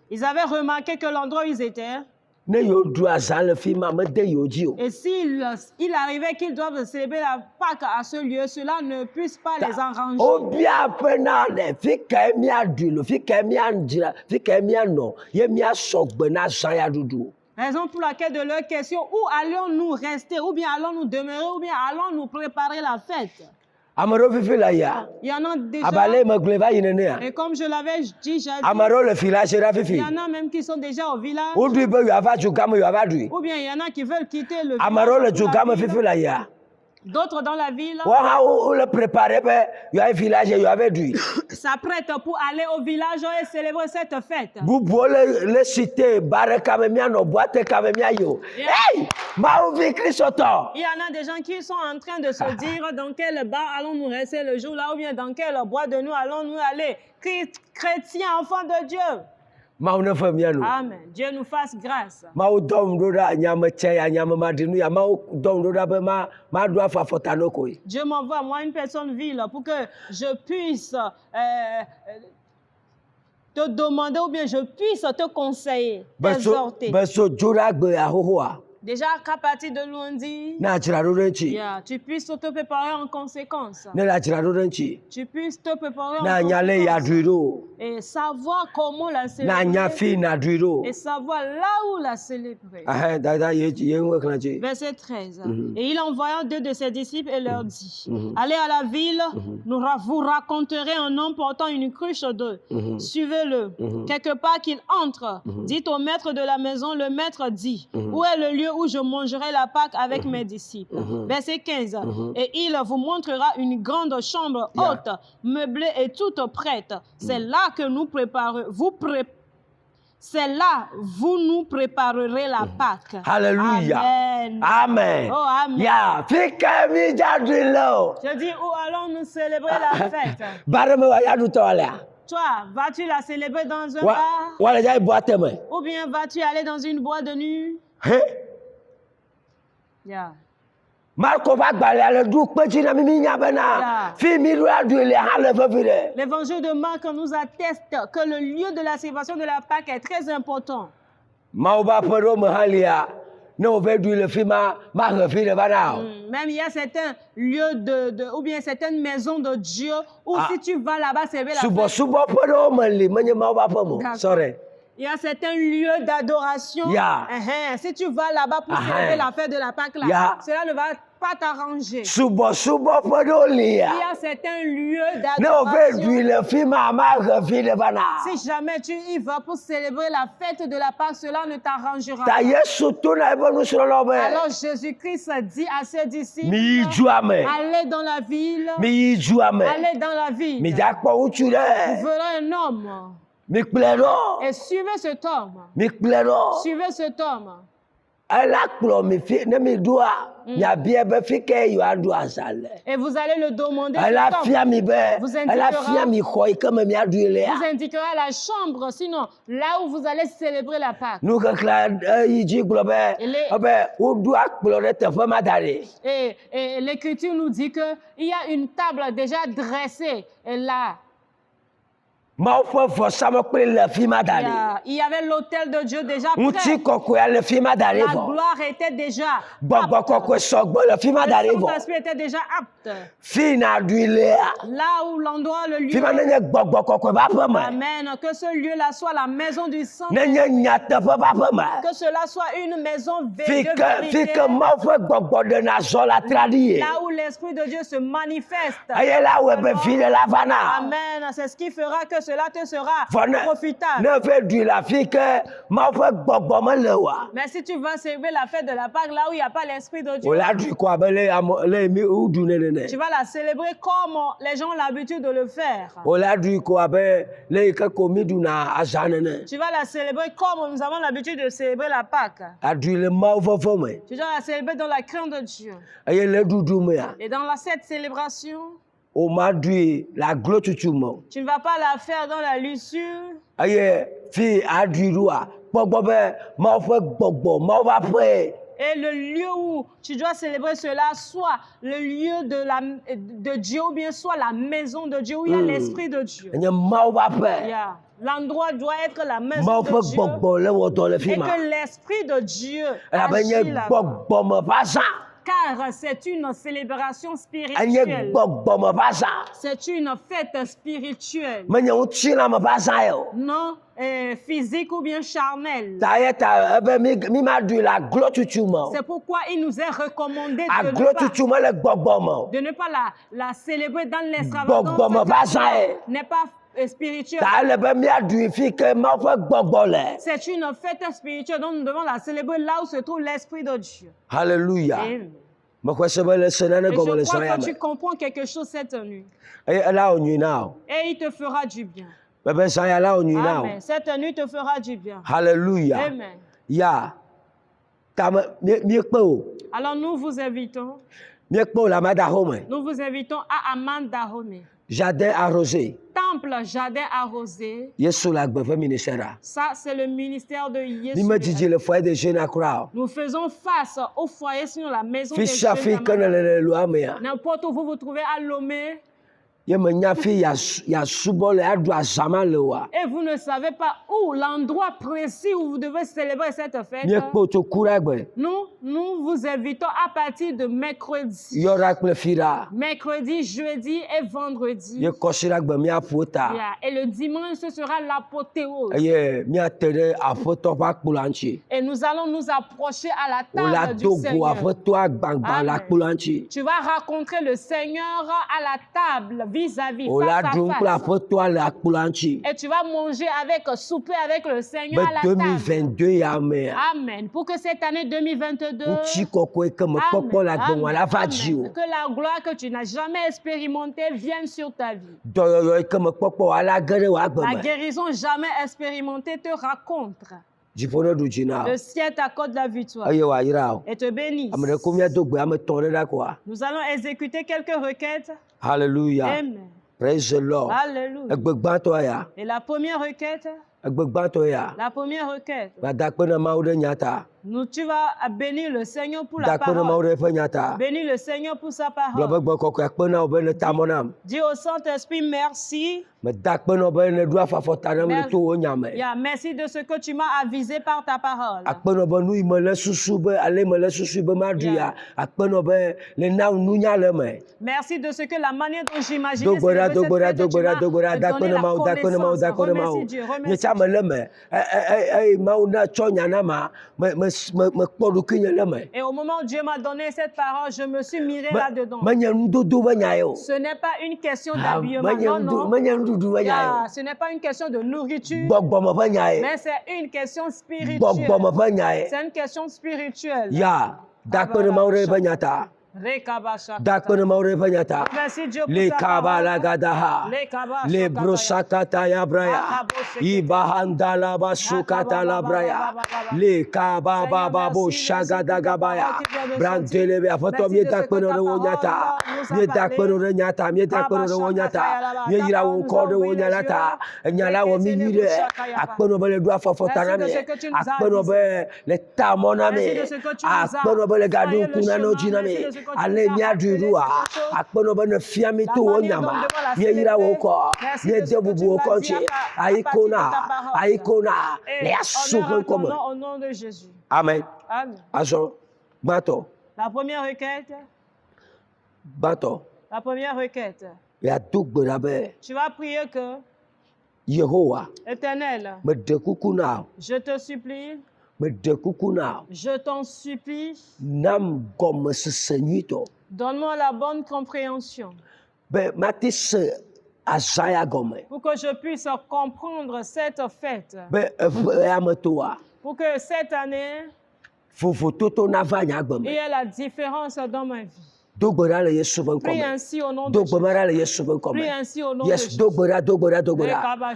ils avaient remarqué que l'endroit où ils étaient, Ne yo du azan le fi ma me de yo ji o. et s'il arrivait qu'ils doivent célébrer la Pâque à ce lieu, cela ne puisse pas les enranger. Obi apena de fika mi adu lo fika mi anjira fika mi ano ye mi asogbe na zan ya dudu. Raison pour laquelle de leur question, où allons-nous rester, ou bien allons-nous demeurer, ou bien allons-nous préparer la fête? Amaro fifi la ya. Il y en a déjà, Abale me gleva yinene ya. et comme je l'avais dit, jadis, Amaro le village ra il fifi. y en a même qui sont déjà au village, O du be yo ava ju gam yo ava du. ou bien il y en a qui veulent quitter le Amaro le village ju pour la gam ville. fifi la ya. D'autres dans la ville Wa ha o le préparer be yo ai village yo ava du. s'apprêtent pour aller au village et célébrer cette fête. Bubu le cité baraka me mi ano boate ka me mi ayo. Hey! Ma o vi Kristo to. Il y en a des gens qui sont en train de se dire dans quel bar allons-nous rester le jour-là ou bien dans quel bois de nuit allons-nous aller. Chrétiens, enfants de Dieu. Ma o ne fa mi ano. Amen. Dieu nous fasse grâce. Ma o dom do da nyama che ya nyama madinu ya ma o dom do da be ma do afa fotano ko yi. Dieu m'envoie, moi, une personne ville pour que je puisse te demander ou bien je puisse te conseiller, t'exhorter. Beso jura gbe ahoho a. Déjà qu'à partir de lundi, Na jira do renchi. tu puisses te préparer en conséquence. Ne la jira do renchi. Tu puisses te préparer en Na nyale ya conséquence. duiro. Et savoir comment la Na célébrer. nya fi na duiro. Et savoir là où la célébrer. Ah da ye nwe kana ji. Verset 13. Et il envoya deux de ses disciples et leur dit, allez à la ville, vous raconterez un homme portant une cruche d'eau. Suivez-le. Quelque part qu'il entre, dites au maître de la maison, le maître dit, où est le lieu où je mangerai la Pâque avec mes disciples. Verset 15. Et il vous montrera une grande chambre haute, meublée et toute prête. C'est là que nous préparons. C'est là vous nous préparerez la Pâque. Hallelujah. Amen. Amen. Oh, amen. Ya fika mi ja duilo. Je dis, où allons-nous célébrer la fête? Bare me wa ya du to ala. Toi, vas-tu la célébrer dans un bar? Wa ja boate me. Ou bien vas-tu aller dans une boîte de nuit? He? Yeah. Marco va gbale ale du peji na mi nya bena. Fi mi ru adu le ha le vevire. L'évangile de Marc nous atteste que le lieu de la célébration de la Pâque est très important. Ma o ba pero me halia. Ne o ve du le fi ma revire bana. Même il y a certains lieux ou bien certaines maisons de Dieu où si tu vas là-bas célébrer la fête. Subo pero me li menye ma o ba pemo. D'accord. Sorry. Il y a certains lieux d'adoration. Yeah. Si tu vas là-bas pour célébrer la fête de la Pâque, là, Yeah. cela ne va pas t'arranger. Subo ƒe ɖewo li Il y ya. a certains lieux Ne wo ve d'adoration. ɖui le fi ma, mahe vi ɖe vana. Si jamais tu y vas pour célébrer la fête de la Pâque, cela ne t'arrangera Ta pas. Yesu to na eƒe nusrɔ̃lawo be, Alors Jésus-Christ dit à ses disciples, miyi dua me, allez dans la ville, miyi dua me, allez dans la ville. midakpɔ ŋutsu Vous ɖe, verrez un homme mikplɔe ɖo, et suivez cet homme. mikplɔe ɖo. Suivez cet homme. Ela kplɔ mi fi ne mi ɖoa, miabia be fi ke yewoaɖu aza le. Et vous allez le demander. Ela cet homme. fia mi be, Vous ela indiquera- fia mi xɔ yi ke me miaɖui lea. Vous indiquera la chambre, sinon là où vous allez célébrer la Pâque. Nukekla yi dzi gblɔ be, Ele- woɖo akplɔ ɖe teƒe ma da ɖi. Et l'Écriture nous dit qu'il y a une table déjà dressée. Et là, Mawu ƒe vɔsamlekpui le fi ma da ɖi. il y avait l'autel de Dieu déjà prêt. Ŋuti kɔkɔea le fi ma da ɖi La vɔ. gloire était déjà Gbɔgbɔ apte. kɔkɔe sɔgbɔ le fi ma da ɖi Le vɔ. Saint-Esprit était déjà apte. Fi na ɖui lea. Là où l'endroit, le Fi lieu. ma nenye gbɔgbɔ kɔkɔe ƒe aƒe me. Amen. Que ce lieu-là soit la maison du sang. Nenye nyateƒe ƒe aƒe me. Que cela soit une maison Fi de ke vérité. Mawu ƒe gbɔgbɔ ɖena zɔ la traɖi ye. Là où l'Esprit de Dieu se manifeste. Eye la wɔe be vi ɖe la va na. Amen. C'est ce qui fera que cela te sera Vɔ ne profitable. ne ve ɖui le afi ke Mawu ƒe gbɔgbɔ me le oa. Mais si tu vas célébrer la fête de la Pâque là où il n'y a pas l'Esprit de Dieu, O la ɖui kɔ abe le mi woɖu ne nene. tu vas la célébrer comme les gens ont l'habitude de le faire. O la ɖui kɔ abe le yi ke ko mi ɖuna aza nene. Tu vas la célébrer comme nous avons l'habitude de célébrer la Pâque. Aɖui le Mawu vɔvɔ me. Tu dois la célébrer dans la crainte de Dieu. Eye le ɖuɖu mea, Et dans cette célébration, o ma ɖui le aglotutu me o. tu ne vas pas la faire dans la luxure. Eye fi aɖui ɖoa, kpɔgbɔ be Mawu ƒe gbɔgbɔ, Mawu ƒe aƒe. Et le lieu où tu dois célébrer cela, soit le lieu de Dieu ou bien soit la maison de Dieu où il y a l'Esprit de Dieu. Enye Mawu ƒe aƒe. Yeah. L'endroit doit être la maison Mawu ƒe de Dieu. gbɔgbɔ le wɔ dɔ le fi Et ma. que l'Esprit de Dieu Elabe nye agit là-bas. gbɔgbɔme ƒe aza. Car c'est une célébration Enye spirituelle. gbɔgbɔme ƒe aza. C'est une fête spirituelle. Menye ŋutilãme ƒe aza ye o. Non physique ou bien charnelle. Ta ye ta ebe mi ma ɖui le aglotutu me o. C'est pourquoi il nous est recommandé Aglotutu me le gbɔgbɔme o. de ne pas la célébrer dans l'extravagance. Gbɔgbɔme ƒe aza ye. N'est pas spirituelle. Ta ele be miaɖui fi ke Mawu ƒe gbɔgbɔ le. C'est une fête spirituelle dont nous devons la célébrer là où se trouve l'Esprit de Dieu. Hallelujah. Amen. Mexɔ se be le se nane Et gɔme le je crois srɔ̃ ya que me. tu comprends quelque chose cette nuit. Eye ela wo nyui na o. Et il te fera du bien. Bebe zã ya la wo nyui na o. Amen. Cette nuit te fera du bien. Hallelujah. Amen. Ya. Tame miekpe o. Alors nous vous invitons, Miekpe o le amadaxɔme. nous vous invitons à Amanda Home. Jardin arrosé. Temple Jardin Arrosé. Yesu le agbe ƒe ministère. Ça, c'est le ministère de Mi Jésus. me dzidzi le foyer de jeunes kura o. Nous faisons face au foyer, sinon la maison Fi des sia jeunes. fi ke ne le loa mea. N'importe où vous vous trouvez à Lomé Ye menya fi yasubɔ le aɖu azama le oa. et vous ne savez pas où, l'endroit précis où vous devez célébrer cette fête. Miekpe tso kura gbe. Nous vous invitons à partir de mercredi. Yɔra kple fi ɖa. Mercredi, jeudi et vendredi. Ye kɔsi ɖa gbe miaƒo ta. Yeah. Et le dimanche, ce sera l'apothéose. Eye miate ɖe aƒetɔ ƒe akplɔa ŋuti. Et nous allons nous approcher à la Wola table du do go Seigneur. aƒetɔ agbagba le Amen. akplɔa ŋuti. Tu vas rencontrer le Seigneur à la table, vis-à-vis, Wola face ɖum à kple face. aƒetɔa le akplɔa ŋuti. Et tu vas manger avec, souper avec le Be Seigneur à la table. 2022 ya mea. Amen. Pour que cette année 2022, Ŋuti kɔkɔe ke me kpɔkpɔ le agbe la va dzi o. que la gloire que tu n'as jamais expérimentée vienne sur ta vie. Dɔyɔyɔ yi ke me kpɔkpɔ ala ge ɖe wò agbe La me. guérison jamais expérimentée te rencontre. Dziƒo ne ɖu dzi na o. Le ciel t'accorde la victoire Eye wòayra o. et te bénisse. Ame ɖe ko miado gbe ame tɔ̃ ɖe ɖa koa. Nous allons exécuter quelques requêtes. Hallelujah. Amen. Praise the Lord. Alléluia. Egbe gbãtɔ ya. Et la première requête, Egbe gbãtɔ ya. la première requête, Va da kpe ne Mawu ɖe nya ta. tu vas bénir le Seigneur pour Da la kpe ne Mawu parole. ɖe eƒe nya ta. Bénis le Seigneur pour sa Gblɔ be parole. gbe kɔkɔe akpe na wo be ne ta mɔ nam. Dis au Saint-Esprit merci. Meda kpe na wo be ne ɖo afafɔ ta nam le to wo nya me. Yeah, merci de ce que tu m'as avisé par ta parole. Akpe na wo be nu yi me le susu be ale me le susu be maɖui ya. Akpe na wo be le na nunya le me. Merci de ce que la manière dont j'imaginais Do gbe ɖa, célébrer do cette gbe ɖa, fête, do tu gbe ɖa, m'as do gbe ɖa. Da donné kpe ne la Mawu, da kpe ne Mawu, da kpe ne connaissance. Mawu. Remercie Dieu, Nye remercie tsa ya me le me mawu na tsɔ nya na ma me kpɔ ɖokui nye le me. Et au moment où Dieu m'a donné cette parole, je me suis miré là-dedans. Menye nudodo be nya ye o. Ce n'est pas une question d'habillement, non. Menye nududu be nya ye Yeah, o. ce n'est pas une question de nourriture, Gbɔgbɔme be nya ye. mais c'est une question spirituelle. Gbɔgbɔme be nya ye. C'est une question spirituelle. Ya dakpe ne mawu ɖe be nya ta. Dakpe ne mawu ɖe be nya ta. Merci Dieu pour Le ta kabala parole. gadaha. Le brosakata ya braya. Ibahanda la basukata la braya. Le kababa babo shagada gabaya. Brantele be apoto mi dakpe ne wo nyata. Mi dakpe ne nyata, mi dakpe ne wo nyata. Mi yira wo ko de wo nyata. Nyala wo mi yire. Akpe no be le do afofota na me. Akpe no be le tamo na me. Akpe no be le gadu kuna no jina me. Ale mia duruwa. Akpe no be ne fia mi to wo nyama. Mi yira wo ko. Mi de bubu wo konchi. Aikona. Le asukon comme. Au nom de Jésus. Amen. Amen. Aso. Bato. La première requête. Bato. La première requête. Ya dugbe da be. Tu vas prier que, Yehowa. Éternel, Me de kuku na. je te supplie, Me de kuku na. je t'en supplie, Nam gɔme sese nyuitɔ. donne-moi la bonne compréhension Be mate se azaya gɔme. pour que je puisse comprendre cette fête, Be eve ame toa. pour que cette année, Vovototo na va nya il gbeme. y ait la différence dans ma vie. Dogbe ɖa le Yesu be Prie ŋkɔme. ainsi au nom de Dogbe Jésus. me ɖa le Yesu be Prie ŋkɔme. ainsi au nom de Yes, Jésus. dogbe ɖa.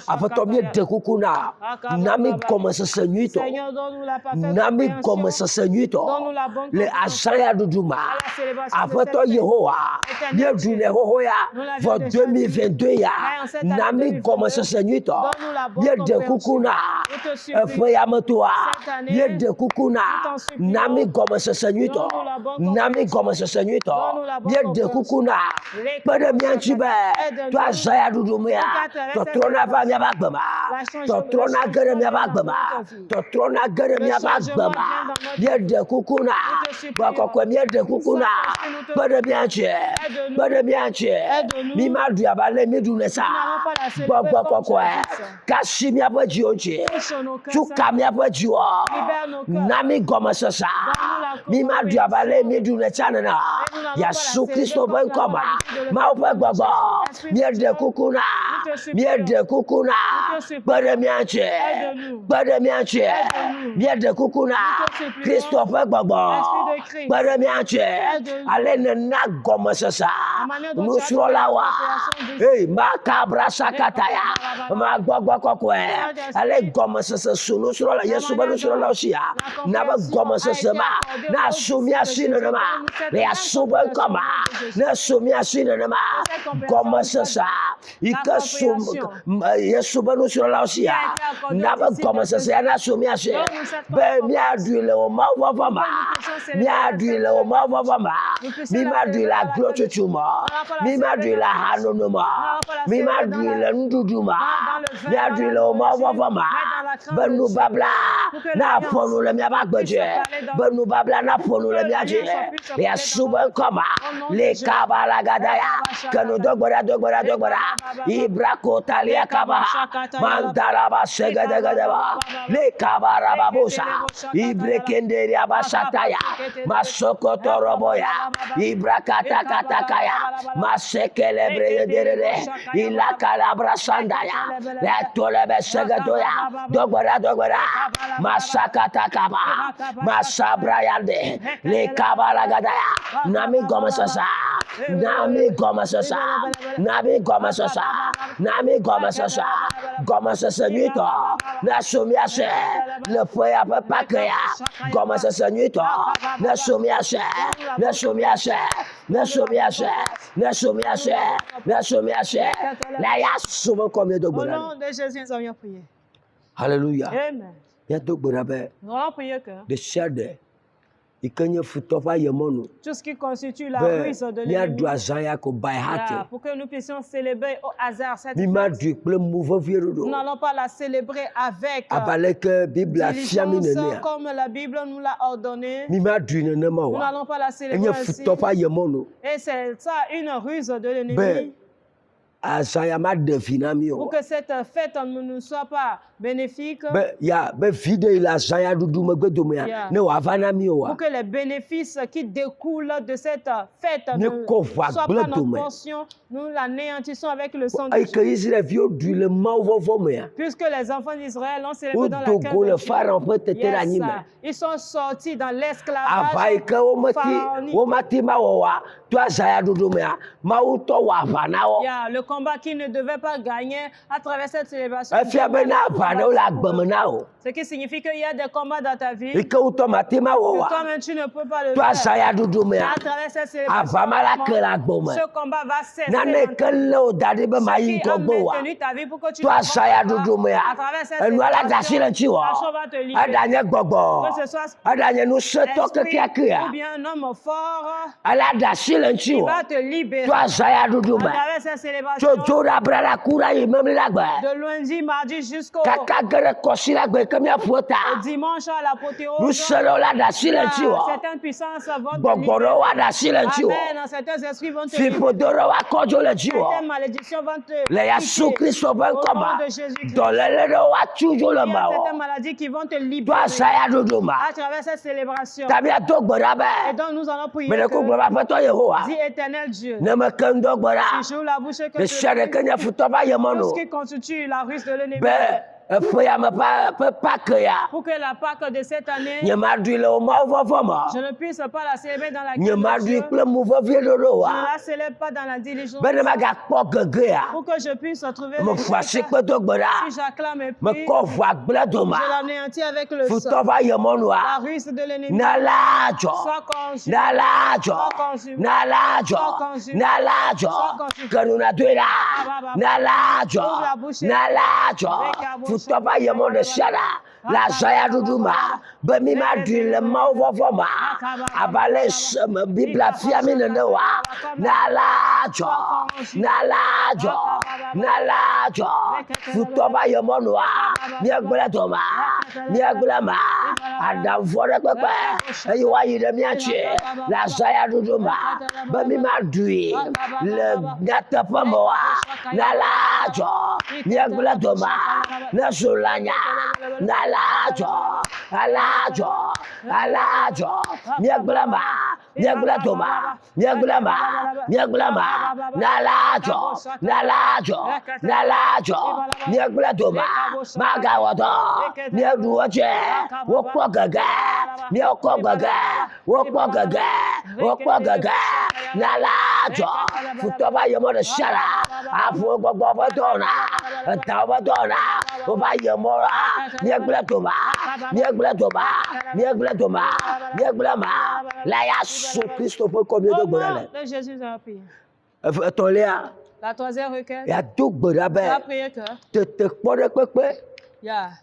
Aƒetɔ mi de kuku na. Na mi gɔme sese nyuitɔ. Seigneur, donne-nous la parfaite Na mi gɔme compréhension. sese nyuitɔ. Donne-nous la bonne Le compréhension azaya ɖuɖu ma. à la célébration de Aƒetɔ cette fête. Yehowa. Éternel Mieɖu Dieu, le xoxo ya. nous l'avions Vɔ déjà 2022 ya. Mais en cette année Na mi 2022, gɔme sese nyuitɔ. donne-nous la bonne Miede kuku compréhension. na. Je te supplie, Eƒe ya me toa. cette année, Miede kuku na. nous t'en supplions, Na mi gɔme sese nyuitɔ. donne-nous la bonne Na mi compréhension. gɔme sese nyuitɔ. Donne-nous la bonne Miede kuku na. Les Kpe ɖe mia ŋuti be aide-nous. to azaya ɖuɖu me ya. Tɔtrɔna va miaƒe agbe ma. Tɔtrɔna ge ɖe miaƒe agbe ma. Tɔtrɔna ge ɖe miaƒe agbe ma. Miede kuku na. Gbɔ kɔkɔe miede kuku na. Kpe ɖe mia ŋuti. Kpe ɖe mia ŋuti. Mi ma ɖu aba le mi ɖu ne sa. Gbɔgbɔ kɔkɔe. Kasi miaƒe dziwo ŋuti. touche nos cœurs, Tuka miaƒe dziwo. Na mi gɔmesese. Mi ma ɖu aba le mi ɖu ne tsa nena. Yasu Kristo ƒe ŋkɔ ma. Mawu ƒe gbɔgbɔ. Miede kuku na. Miede kuku na. Kpe ɖe mia ŋuti. Kpe ɖe mia ŋuti. Miede kuku na. Kristo ƒe gbɔgbɔ. Kpe ɖe mia ŋuti. Ale nena gɔmesese. Nusrɔ̃lawoa. Hey, makabra sakataya. Ma gbɔgbɔ kɔkɔe. Ale gɔmesese su nusrɔ̃la. Yesu be nusrɔ̃lawo sia. Na be gɔmesese ma. Na su mia si nenema. Le Yasu be ŋkɔ ma. Ne su mia si nenema. Gɔmesese. Yi ke su Yesu be nusrɔ̃lawo sia. Na be gɔmesese ya na su mia si. Be miaɖui le wo Mawu vɔvɔ ma. Miaɖui le wo Mawu vɔvɔ ma. Mi maɖui le aglotsotso ma. Mi maɖui le hanono ma. Mi maɖui le nuɖuɖu ma. Miaɖui le wo Mawu vɔvɔ ma. Be nubabla na ƒo nu le miaƒe agbe dzi. Be nubabla na ƒo nu le mia dzi. Le Yasu be ŋkɔ ma. Le kabala gadaya. Ke nu dɔgbeɖa. Ibrako talia kaba. Mandala ba segedegede ba. Le kabara babosa. Ibrekenderia ba sataya. Masokoto roboya. Ibrakatakaya. Masekele brederere. Ilakalabra sandaya. Le tolebe segetoya. Dɔgbeɖa. Masakata kaba. Masabra yande. Le kabala gadaya. Nami gɔmesese. Nami gɔmesese. Nami gɔmesese. Nami gɔmesese. Gɔmesese nyuitɔ. Ne sumiase. Le ƒe ya ƒe pake ya. Gɔmesese nyuitɔ. Ne sumiase. Ne sumiase. Ne sumiase. Ne sumiase. Ne sumiase. La Yasu be ŋkɔ mi do Au gbe ɖa. nom de Jésus, nous avions prié. Hallelujah. Amen. Ya do gbe ɖa be Nous allons prier que de sia ɖe yi ke nye futɔ ƒe ayemɔnu tout ce qui constitue la be ruse de miaɖu l'ennemi, azãya ko by heart. pour que nous puissions célébrer au hasard cette Mi fête. maɖui kple mu vevi Nous ɖoɖo. n'allons pas la célébrer avec Abaleke Biblia fia mi diligence nenea. comme la Bible nous l'a ordonné. Mi maɖui nenema Nous o. n'allons pas la célébrer Enye ainsi. futɔ ƒe ayemɔnu Et c'est ça une ruse de be l'ennemi asayama de finami pour o. que cette fête ne nous soit pas bénéfique, Be fide la saya dudu megbe domea Yeah. ne wa vana mi o. pour que les bénéfices qui découlent de cette fête Ne ne couvre soient pas pas notre demain. portion, nous l'anéantissons avec le sang de Ay que Jésus. Israël vio du le mauvais mea. Puisque les enfants d'Israël ont O célébré dans la dogo le quinzaine, pharaon peut te yes, anime. ils sont sortis dans l'esclavage Avai ke pharaonique. o mati ma wa to asaya dudu mea ma u to wa vana o. Yeah, le combat qu'ils ne devaient pas gagner à travers cette célébration. Afia be na vana o la gbemena o. Ce qui signifie qu'il y a des combats dans ta vie que Ike u to mati ma wa. toi-même tu ne peux pas le To faire. asaya dudu Mais mea. à travers cette célébration, Avama la ke la gbome. ce combat va cesser. Nane dans ta ke le o dadi be ma Ce yi qui a ko gbo wa. maintenu ta vie pour que tu To asaya dudu mea. à travers cette Enu ala dasi le chi wo. la chose va te libérer. Adanye gbogbo. Que ce soit Adanye nu seto ke esprit kia. ou bien un homme fort, Ala dasi le chi il wo. va te libérer. To asaya dudu À mea. travers cette célébration, Jojo da brada kura yi memli la gbe. de lundi, mardi jusqu'au Kaka gere kosi la gbe ke mia fuota. dimanche à l'apothéose, Nu selo la dasi le chi wo. certaines puissances vont te Gbogboro libérer. wa dasi le chi wo. Amen. Certains esprits vont te libérer. Fipodoro wa kojo le chi wo. Certaines malédictions vont te Le ya quitter. su Kristo ben Au koma. nom de Jésus-Christ. Dolele do wa chujo le Il y a ma wo. certaines maladies qui vont te To libérer asaya dudu ma. à travers cette célébration. Tabi ato gbora Et be. donc nous allons prier. Mene ko Que, gbora fe to Yehowa. dis éternel Dieu, Ne me kendo gbora. si j'ouvre la bouche que Le shere ke nya futo ba tout yemono. ce qui constitue la ruse de l'ennemi, Be efo ya me pa pe pak ya. pour que la Pâque de cette année, Nye ma dui le o ma wo fo ma. je ne puisse pas la célébrer dans la Nye ma crainte de dui Dieu. kple mu fo vie do do Je ne wa. la célèbre pas dans la diligence. Be ne ma ga kpɔ gege ya. Pour que je puisse trouver Me le fu asi résultat. kpe do gbora. Si j'acclame et Me prie, ko fu agble do ma. je l'anéantis avec le sang. Futo ba yemono La wa. ruse de l'ennemi Na la jo. soit consumée. Na la jo. Soit consumé. Na la jo. Soit consumé. Na la jo. Soit consumé. Kanu na dui la. Na la jo. Ouvre la bouche. Na la jo. Avec la bouche. Futo ba yemono shara. La zaya dudu ma. Be mi ma dui le ma wo fo ma. Abale me bibla fia mi ne wa. Na la jo. Na la jo. Na la jo. Futo ba yemono wa. Mi agbele to ma. Mi agbele ma. Adam fore pepe. Eyi wa yi de mi achi. La zaya dudu ma. Be mi ma dui. Le gata pa mo wa. Na la jo. Mi agbele to ma. Na solanya. Na la jo. Ala jo. Ala jo. Mi agbele ma. Mi agbele to ma. Mi agbele ma. Mi agbele ma. Na la jo. Na la jo. Na la jo. Mi agbele to ma. Ma ga wo to. Mi adu oche. Wo po gaga. Mi oko gaga. Wo po gaga. Wo po gaga. Na la jo. Futo ba yemo de shara. Afu gbogbo ba to na. Ta ba to na. O ba yemo ra. Mi agbele to ma. Mi agbele to ma. Mi agbele to ma. Mi agbele ma. La ya su Kristo pe combien de Au gbora nom le. de Jésus, j'ai prié. Ton lea. La troisième requête, Ya do gbora be. la prière que, Te kpo de pepe.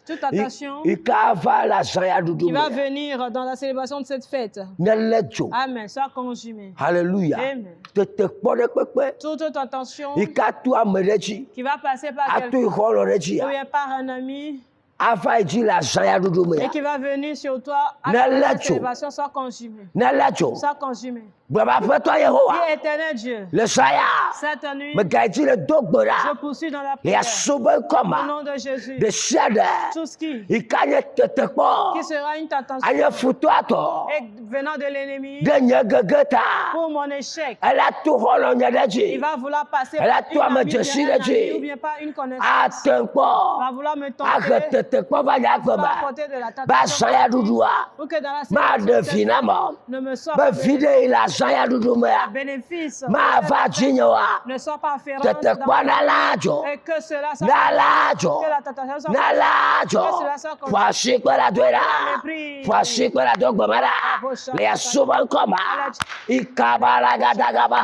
toute tentation Ika va la zaya dudu qui va me. venir dans la célébration de cette fête, Ne le jo. Amen, soit consumée. Hallelujah. Amen. Te kpo de pepe. Toute tentation Ika tu ame de chi. qui va passer par Atu quelqu'un iholo de chi ou ya. bien par un ami Afa iji la zaya dudu me et ya. qui va venir sur toi, à Ne travers la l'as-tu? célébration, soit consumée. Ne le jo. Soit consumée. Baba fe to Yehowa. Dis éternel Dieu, Le zaya. cette nuit, Me ga iji le do je gbora. poursuis dans la Ya prière. sobe Au koma. nom de Jésus, De shede. tout ce qui Ika nye te kpo. sera une tentation Anye futu ato. et venant de l'ennemi De nye gegeta. pour mon échec, Elle a tout holo nye de il chi. va vouloir passer Elle a par tout à une me amie, bien jessi un de Dieu. ami ou bien pas une connaissance. Aten kpo. Va vouloir me Ake tenter, te kpo ba ya va koma. apporter de la Ba tentation zaya dudu wa. pour que dans la Ma de célébration, finamo. ne me soit Ba pas vide ila zaya dudu me ya. bénéfice, Ma va jinyo wa. ne soit pas afférent Te te kpo na la jo. et que cela soit Na la jo. que la tentation soit Na la jo. Fwa shikwe la dwe la. Fwa shikwe la dogbe ma la. Le ya suban koma. Ikaba la gada gaba.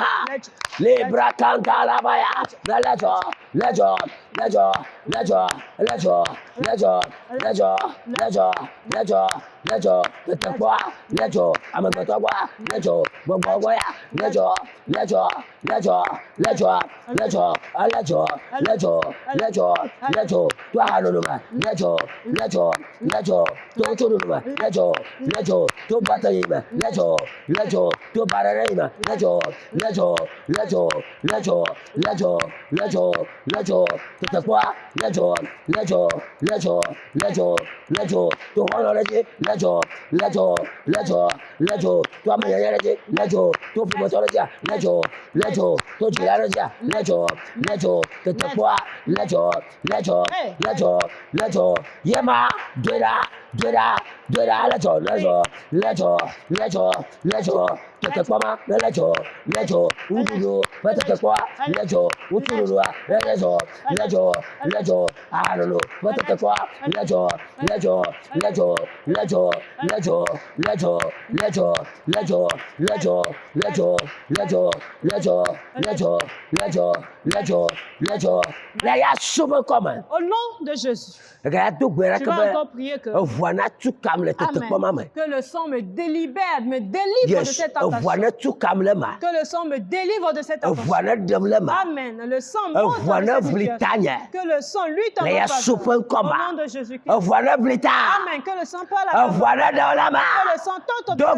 Libra kanta la baya. Lejo. Lejo. Lejo. Lejo. Lejo. Lejo. Lejo. Lejo. Lejo. Lejo. Tetekwa. Lejo. Amagotogwa. Lejo. Bobogoya. Lejo. Lejo. Lejo. Lejo. Lejo. Lejo. Lejo. Lejo. Lejo. Twa haluluma. Lejo. Lejo. Lejo. To chuluma. Lejo. Lejo. To batayima. Lejo. Lejo. to bararema, lejo, lejo, lejo, lejo, lejo, lejo, lejo, to te kwa, lejo, lejo, lejo, lejo, lejo, to honoreji, lejo, lejo, lejo, lejo, to amanyareji, lejo, to promotoreji, lejo, lejo, to jirareji, lejo, lejo, to te kwa, lejo, lejo, lejo, lejo, yema, dera, dera, dera, lejo, lejo, lejo, lejo, lejo, te kwa, lejo, lejo, ududu, te kwa, lejo, utururu, lejo, lejo, lejo, arulu, te kwa, lejo, lejo, lejo, lejo, lejo, lejo, lejo, lejo, lejo, lejo, lejo, lejo, lejo, lejo, lejo, lejo, là il y a souvent comme Au nom de Jésus. tu vas encore prier que que le sang me délibère, me délivre de cette tentation. Que le sang me délivre de cette tentation. Amen. Le sang monte dans cette situation. Que le sang lutte en notre faveur. Au nom de Jésus-Christ. Amen. Que le sang parle à nous. Que le sang tente notre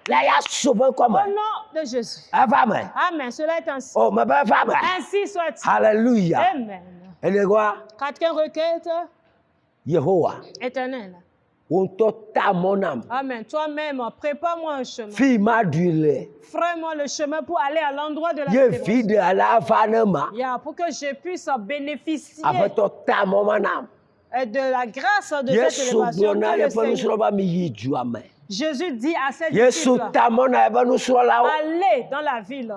Là, il y a souvent comme au nom de Jésus. Amen. Amen. Cela est ainsi. Oh, ma belle femme. Ainsi soit-il. Alléluia. Amen. Et les gars, Quatrième requête. Yehowa. Éternel. On t'a mon âme. Amen. Toi-même, prépare-moi un chemin. Fille m'a du Fraie-moi le chemin pour aller à l'endroit de la fille de la fanema. Pour que je puisse bénéficier avec ton mon âme. De la grâce de cette élévation. Jésus dit à ses disciples, allez dans la ville.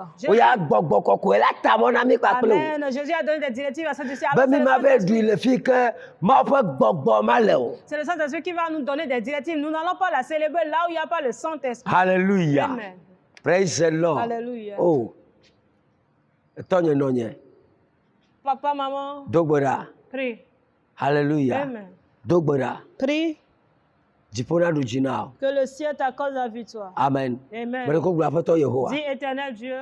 Amen. Jésus a donné des directives à ses disciples. C'est le Saint-Esprit qui va nous donner des directives. Nous n'allons pas la célébrer là où il n'y a pas le Saint-Esprit. Alléluia. Amen. Praise the Lord. Alléluia. Oh. Papa, maman, prie. Alléluia. Amen. Dogbara. Prie. Que le ciel t'accorde la victoire. Amen. Amen. Dis éternel Dieu.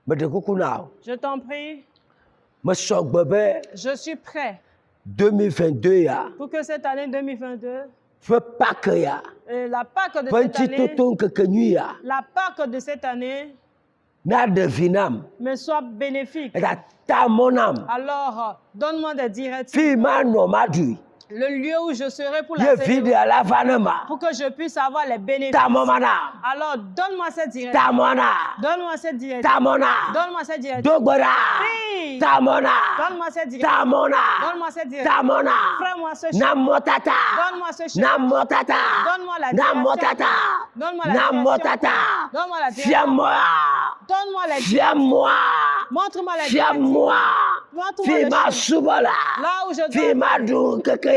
Je t'en prie. Je suis prêt. 2022 pour que cette année 2022. La Pâque de cette année. La Pâque de cette année. Me soit bénéfique. Alors, donne-moi des directives. Le lieu où je serai pour la célébration, pour que je puisse avoir les bénéfices. Alors, donne-moi cette directive. Donne-moi cette directive. Donne-moi cette directive. Oui. Donne-moi cette directive. Donne-moi cette directive. Fais-moi ce chemin. Donne-moi ce chemin. Donne-moi la direction. Donne-moi la direction. Donne-moi la direction. Donne-moi la direction. Montre-moi la direction. Montre-moi le chemin. Là où je dois.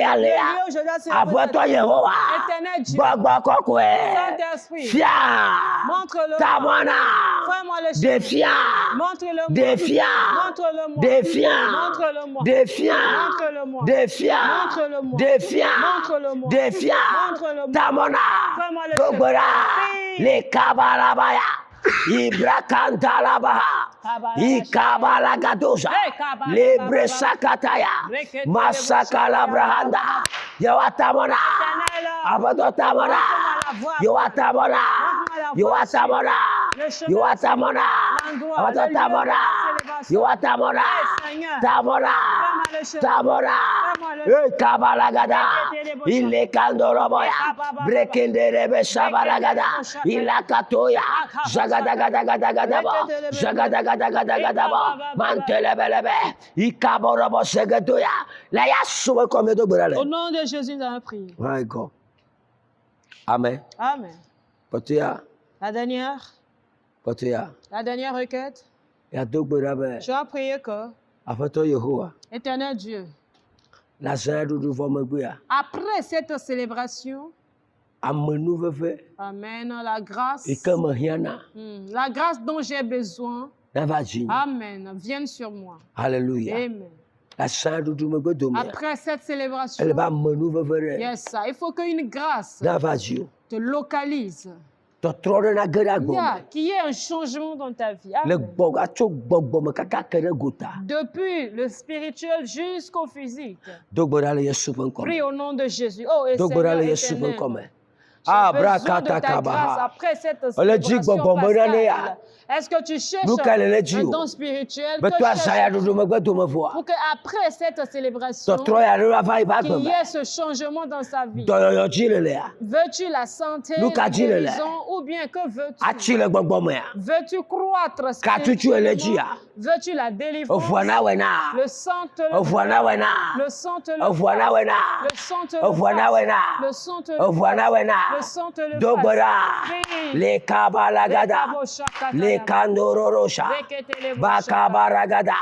Après toi, Yehowa, éternel Dieu, Saint-Esprit, montre-le, fais-moi le chemin, montre-le-moi, montre-le-moi, fais-moi le chemin, les Kabalabaya. Ibrakantalabaha, Ikabalagadosa, Lebresakataya, Masakalabrahanda, Yawatamona, Abadotamona, Yawatamona, Yawatamona, Yawatamona, Abadotamona, Yawatamona, Tamona, le chemin. Tabora. Fais-moi le chemin. Kabalagada. Il est Kandoroboya. Brekenderebe Sabalagada. Il a Katoya. Jagadagadagadagadaba. Jagadagadagadagadaba. Mantelebelebe. Ikaborobo Segatoya. La Yasuba comme de Brale. Au nom de Jésus, nous avons prié. My God. Amen. Amen. Potia. La dernière requête. Ya Dogberabe. Je vais prier que, Afato Yehowa. Éternel Dieu, La Sainte du Vomaguya. après cette célébration, Amenuveve. Amen, la grâce, Ikamahiana. la grâce dont j'ai besoin, Navajini. Amen, vienne sur moi. Alléluia. Amen. La Sainte du Vomaguya. Après cette célébration, Elle va menuveve. yes, il faut qu'une grâce Navajio. te localise. Totrona Gerago. Qu'il y ait un changement dans ta vie. Le Amen. Bogacho Bogbom Kakakere Gota. Depuis le spirituel jusqu'au physique. Dogborale Yesupan Prie Come. au nom de Jésus. Oh, et Seigneur Dogborale Yesupan éternel, Come. j'ai besoin de Abrakata ta grâce Kabaha. après cette Ole jig célébration Bogbomorane ya. pascale. Est-ce que tu cherches Lukalele un Jio. don spirituel Mais que toi, cherche Saya du Magbatuma voix. pour qu'après cette célébration, Totroya Ravai qu'il y Bagoma. ait ce changement dans sa vie? Doyo Chilelea. Veux-tu la santé, Luka la Jilele. guérison, ou bien que veux-tu? Achile Bogbomea. Veux-tu croître Katutu Elejia. Veux-tu la délivrance? Ofuana Wena. Le sang te le Ofuana fera. Wena. Le sang te le Ofuana fera. Wena. Le sang te le Ofuana fera. Wena. Le sang te le Ofuana fera. Wena. Le sang te le Dogbora. fera. Le Kabalagada. Le Kandororosha. Bakabaragada.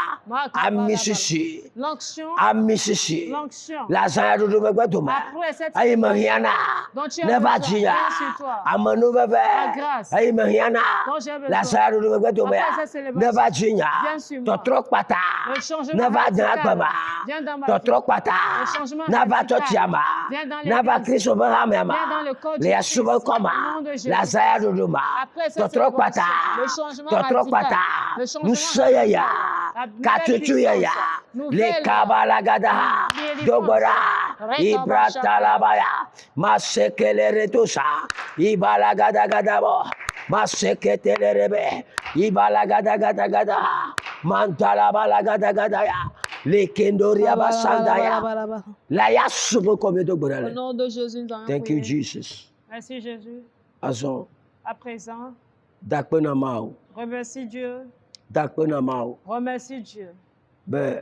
Amisisi. L'onction. Amisisi. L'onction. La Saya du Magbatuma. Après cette Aïe Mariana. dont tu as Navajia. besoin, viens sur toi. Amanuveve. La grâce Aïe Mariana. dont j'ai besoin. La Saya du Magbatuma. Après cette célébration, Navajia. viens sur moi. Totrokpata. Le changement Navajia radical Kama. vient dans ma vie. Totrokpata. Le changement Navatotiama. vient dans les Navakriso Bahamema. Viens dans le corps du Les Christ. Asuba Au Koma. nom de Jésus. La Saya du Duma. Après cette Totrokpata. célébration, le changement Totrokpata. radical, le changement Musayaya. radical, la nouvelle Katutuyaya. puissance, Les nouvelle Kabalagada. délivrance. Dogora. Rekaba Ibratalabaya. Masekele retusa. Ibalagadagada. Masekele rebe. Ibalagadagada. Mantalabalagadagadaya. Les Kendoria Basandaya. La Yasubo comme de Au Borale. nom de Jésus, nous allons Thank you, prier. Jesus. Merci Jésus. Azon. À présent, Dakpenamao. remercie Dieu. Dakpenamao. Remercie Dieu Ben.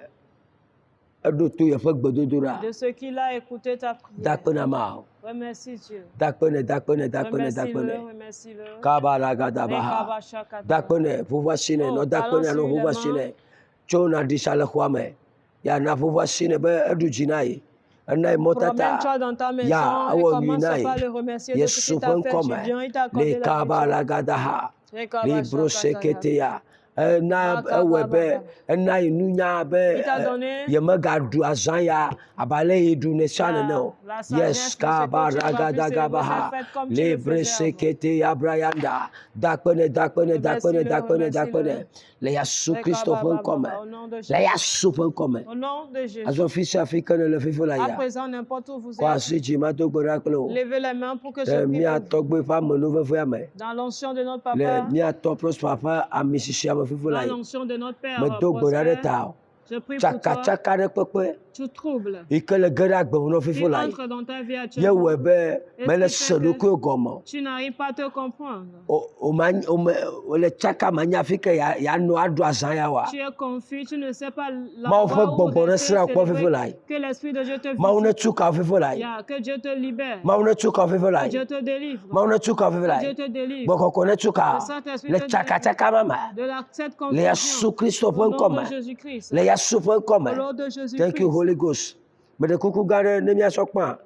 Adotu Yafak Bododura. de ce qu'il a écouté ta prière. Dakpenamao. Remercie Dieu. Dakpene. Remercie-le, remercie-le. Kabalagadabaha. Rekaba shakata. Dakpene. Pouvoir chine. Oh, Non, Dakpene. allons Non, sur pouvoir les chine. Chona disala kwame. Ya na pouvoir chine. Ben, Adu Jinai. Anai Motata. Promène-toi dans ta maison Ya, et awo commence minai. par le remercier de ce qu'il Yesu t'a fait comme du bien. Il t'a accordé les la victoire. Kabalagadaha. Rekaba Libro shakata. seketeya. Na ewebe na inunya be Il t'a donné yemagadu azanya abale idu ne chane no la sagesse yes pour ce que tu vas kabaragada faire, gabaha faites comme tu le libre faisais avant. sekete abrayanda dakone Remercie-le. le yasu Christophe comme Au nom de le Jésus. yasu comme Au nom de Jésus. azo fils africain le fifola À ya présent, n'importe où vous kwa êtes, si jima to goraklo levez les mains pour que je prie mi pour vous. atogbe fa monuve fame Dans l'onction de notre le papa, mi atopros papa amisishi am fifola dans ya l'onction de notre Père, me do gorare prospère, ta je prie pour chaka toi, chaka re pepe tu troubles. ikele gera gbe no Tu fifola entres dans ta vie ye actuellement. webe mele Est-ce que seduko gomo tu n'arrives pas à te comprendre. o le chaka manya fike ya no adu azanya wa Tu es confus, tu ne sais pas Ma fait l'endroit où bon rester, sera quoi célébrer. faire là? Que l'Esprit de Dieu te ma una visite. chuka fifola Yeah, que Dieu te libère. ma una chuka fifola Que Dieu te délivre. ma una chuka fifola Que Dieu te délivre. boko kone chuka Le Saint-Esprit le te chaka délivre. chaka mama De cette le Yesu confusion. Christo Au point nom comme de Jésus-Christ. le Yesu point comme Au nom de Jésus-Christ. thank you Holy Ghost me de kuku gare ne mia sokpa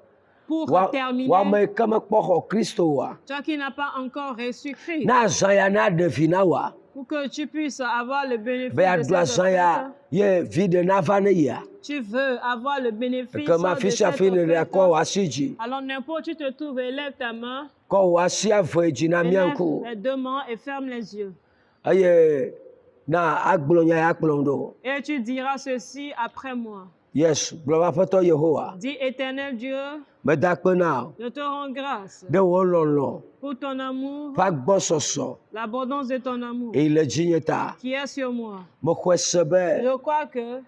Pour wa terminer, me kama kpoko Christo wa toi qui n'as pas encore reçu Christ, na zanya na defina wa pour que tu puisses avoir le bénéfice be de adwa cette zanya fête, ye vide na vane ya tu veux avoir le bénéfice kama de fisha cette fine le fête. kwa wasiji Alors n'importe où tu te trouves, élève ta main, ko wasia voji na élève mianku les deux mains et ferme les yeux. aye na agbolonya ya kplondo Et tu diras ceci après moi. yes gloire fato Yehowa Dis, Éternel Dieu, me dakpena je te rends grâce de wololo pour ton amour, fa gbososo l'abondance de ton amour e le jinyeta qui est sur moi. mo kwesebe Je crois que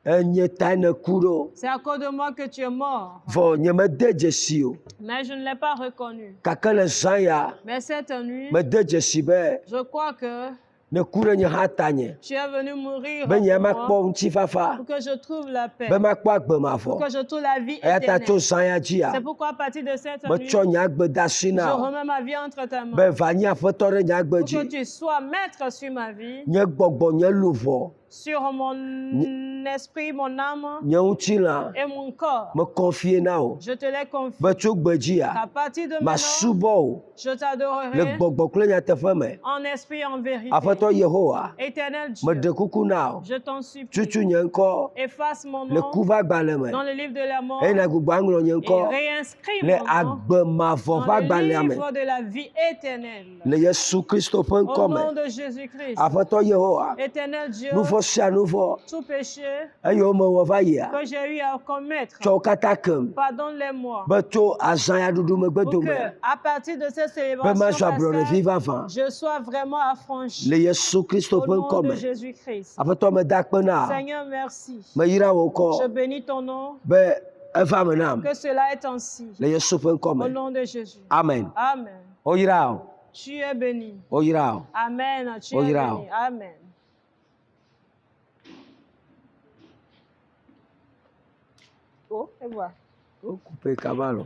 Nye ta ne ku ɖo. C'est à cause de moi que tu es mort. Vɔ nye mede dzesi o. Mais je ne l'ai pas reconnu. Gake le zã ya, Mais cette nuit, mede dzesi be je crois que ne ku ɖe nye hã ta nye. tu es venu mourir Be nye pour makpɔ moi, ŋutifafa. pour que je trouve la paix, Be makpɔ agbe pour mavɔ. que je trouve la vie Eya ta tso éternelle. zã ya dzia, C'est pourquoi à partir de cette nuit, metsɔ nye agbe de asi je na o. remets ma vie entre ta main. Be va nye aƒetɔ ɖe nye agbe Pour que dzi. tu sois maître sur ma vie, Nye gbɔgbɔ, nye luʋɔ, sur mon esprit, mon âme nye ŋutilã, et mon corps. me kɔfie na o. Je te les confie. Be tso gbe dzia, À partir de maintenant, masubɔ o je le t'adorerai gbɔgbɔ kple nyateƒe me. en esprit, en vérité. Aƒetɔ Yehowa, Éternel meɖe Dieu, kuku na o. je t'en supplie, Tutu nye ŋkɔ efface mon le nom kuvagbalẽ me. dans le livre de la mort Eye nàgbugbɔ aŋlɔ nye et ŋkɔ réinscris le mon nom agbe mavɔ ƒe dans le agbalẽa me. livre de la vie éternelle. Le Yesu Kristo ƒe Au ŋkɔ nom me. de Jésus-Christ, Aƒetɔ Yehowa, Éternel Dieu, nu vɔ sia nu vɔ tout péché eye womewɔ va yia, que j'ai eu à commettre, tsɔ wo katã kem pardonne-les-moi. be tso azã ya ɖuɖu megbe Pour dome que, à partir de cette be célébration mazɔ ablɔɖevi pascale, vavã je sois vraiment affranchi. le Yesu Kristo Au ƒe nom ŋkɔ de me. Jésus-Christ. Aƒetɔ meda akpe na Seigneur, merci. meyra wò Je ŋkɔ bénis ton nom. be eva me nam Que cela est ainsi. le Yesu ƒe ŋkɔ Au me. nom de Jésus. Amen. Amen. Woyra o, Tu es béni. woyra o. Amen. Tu es Oyra. béni. Amen. Oh, et voilà. Okupe kaba lɔ.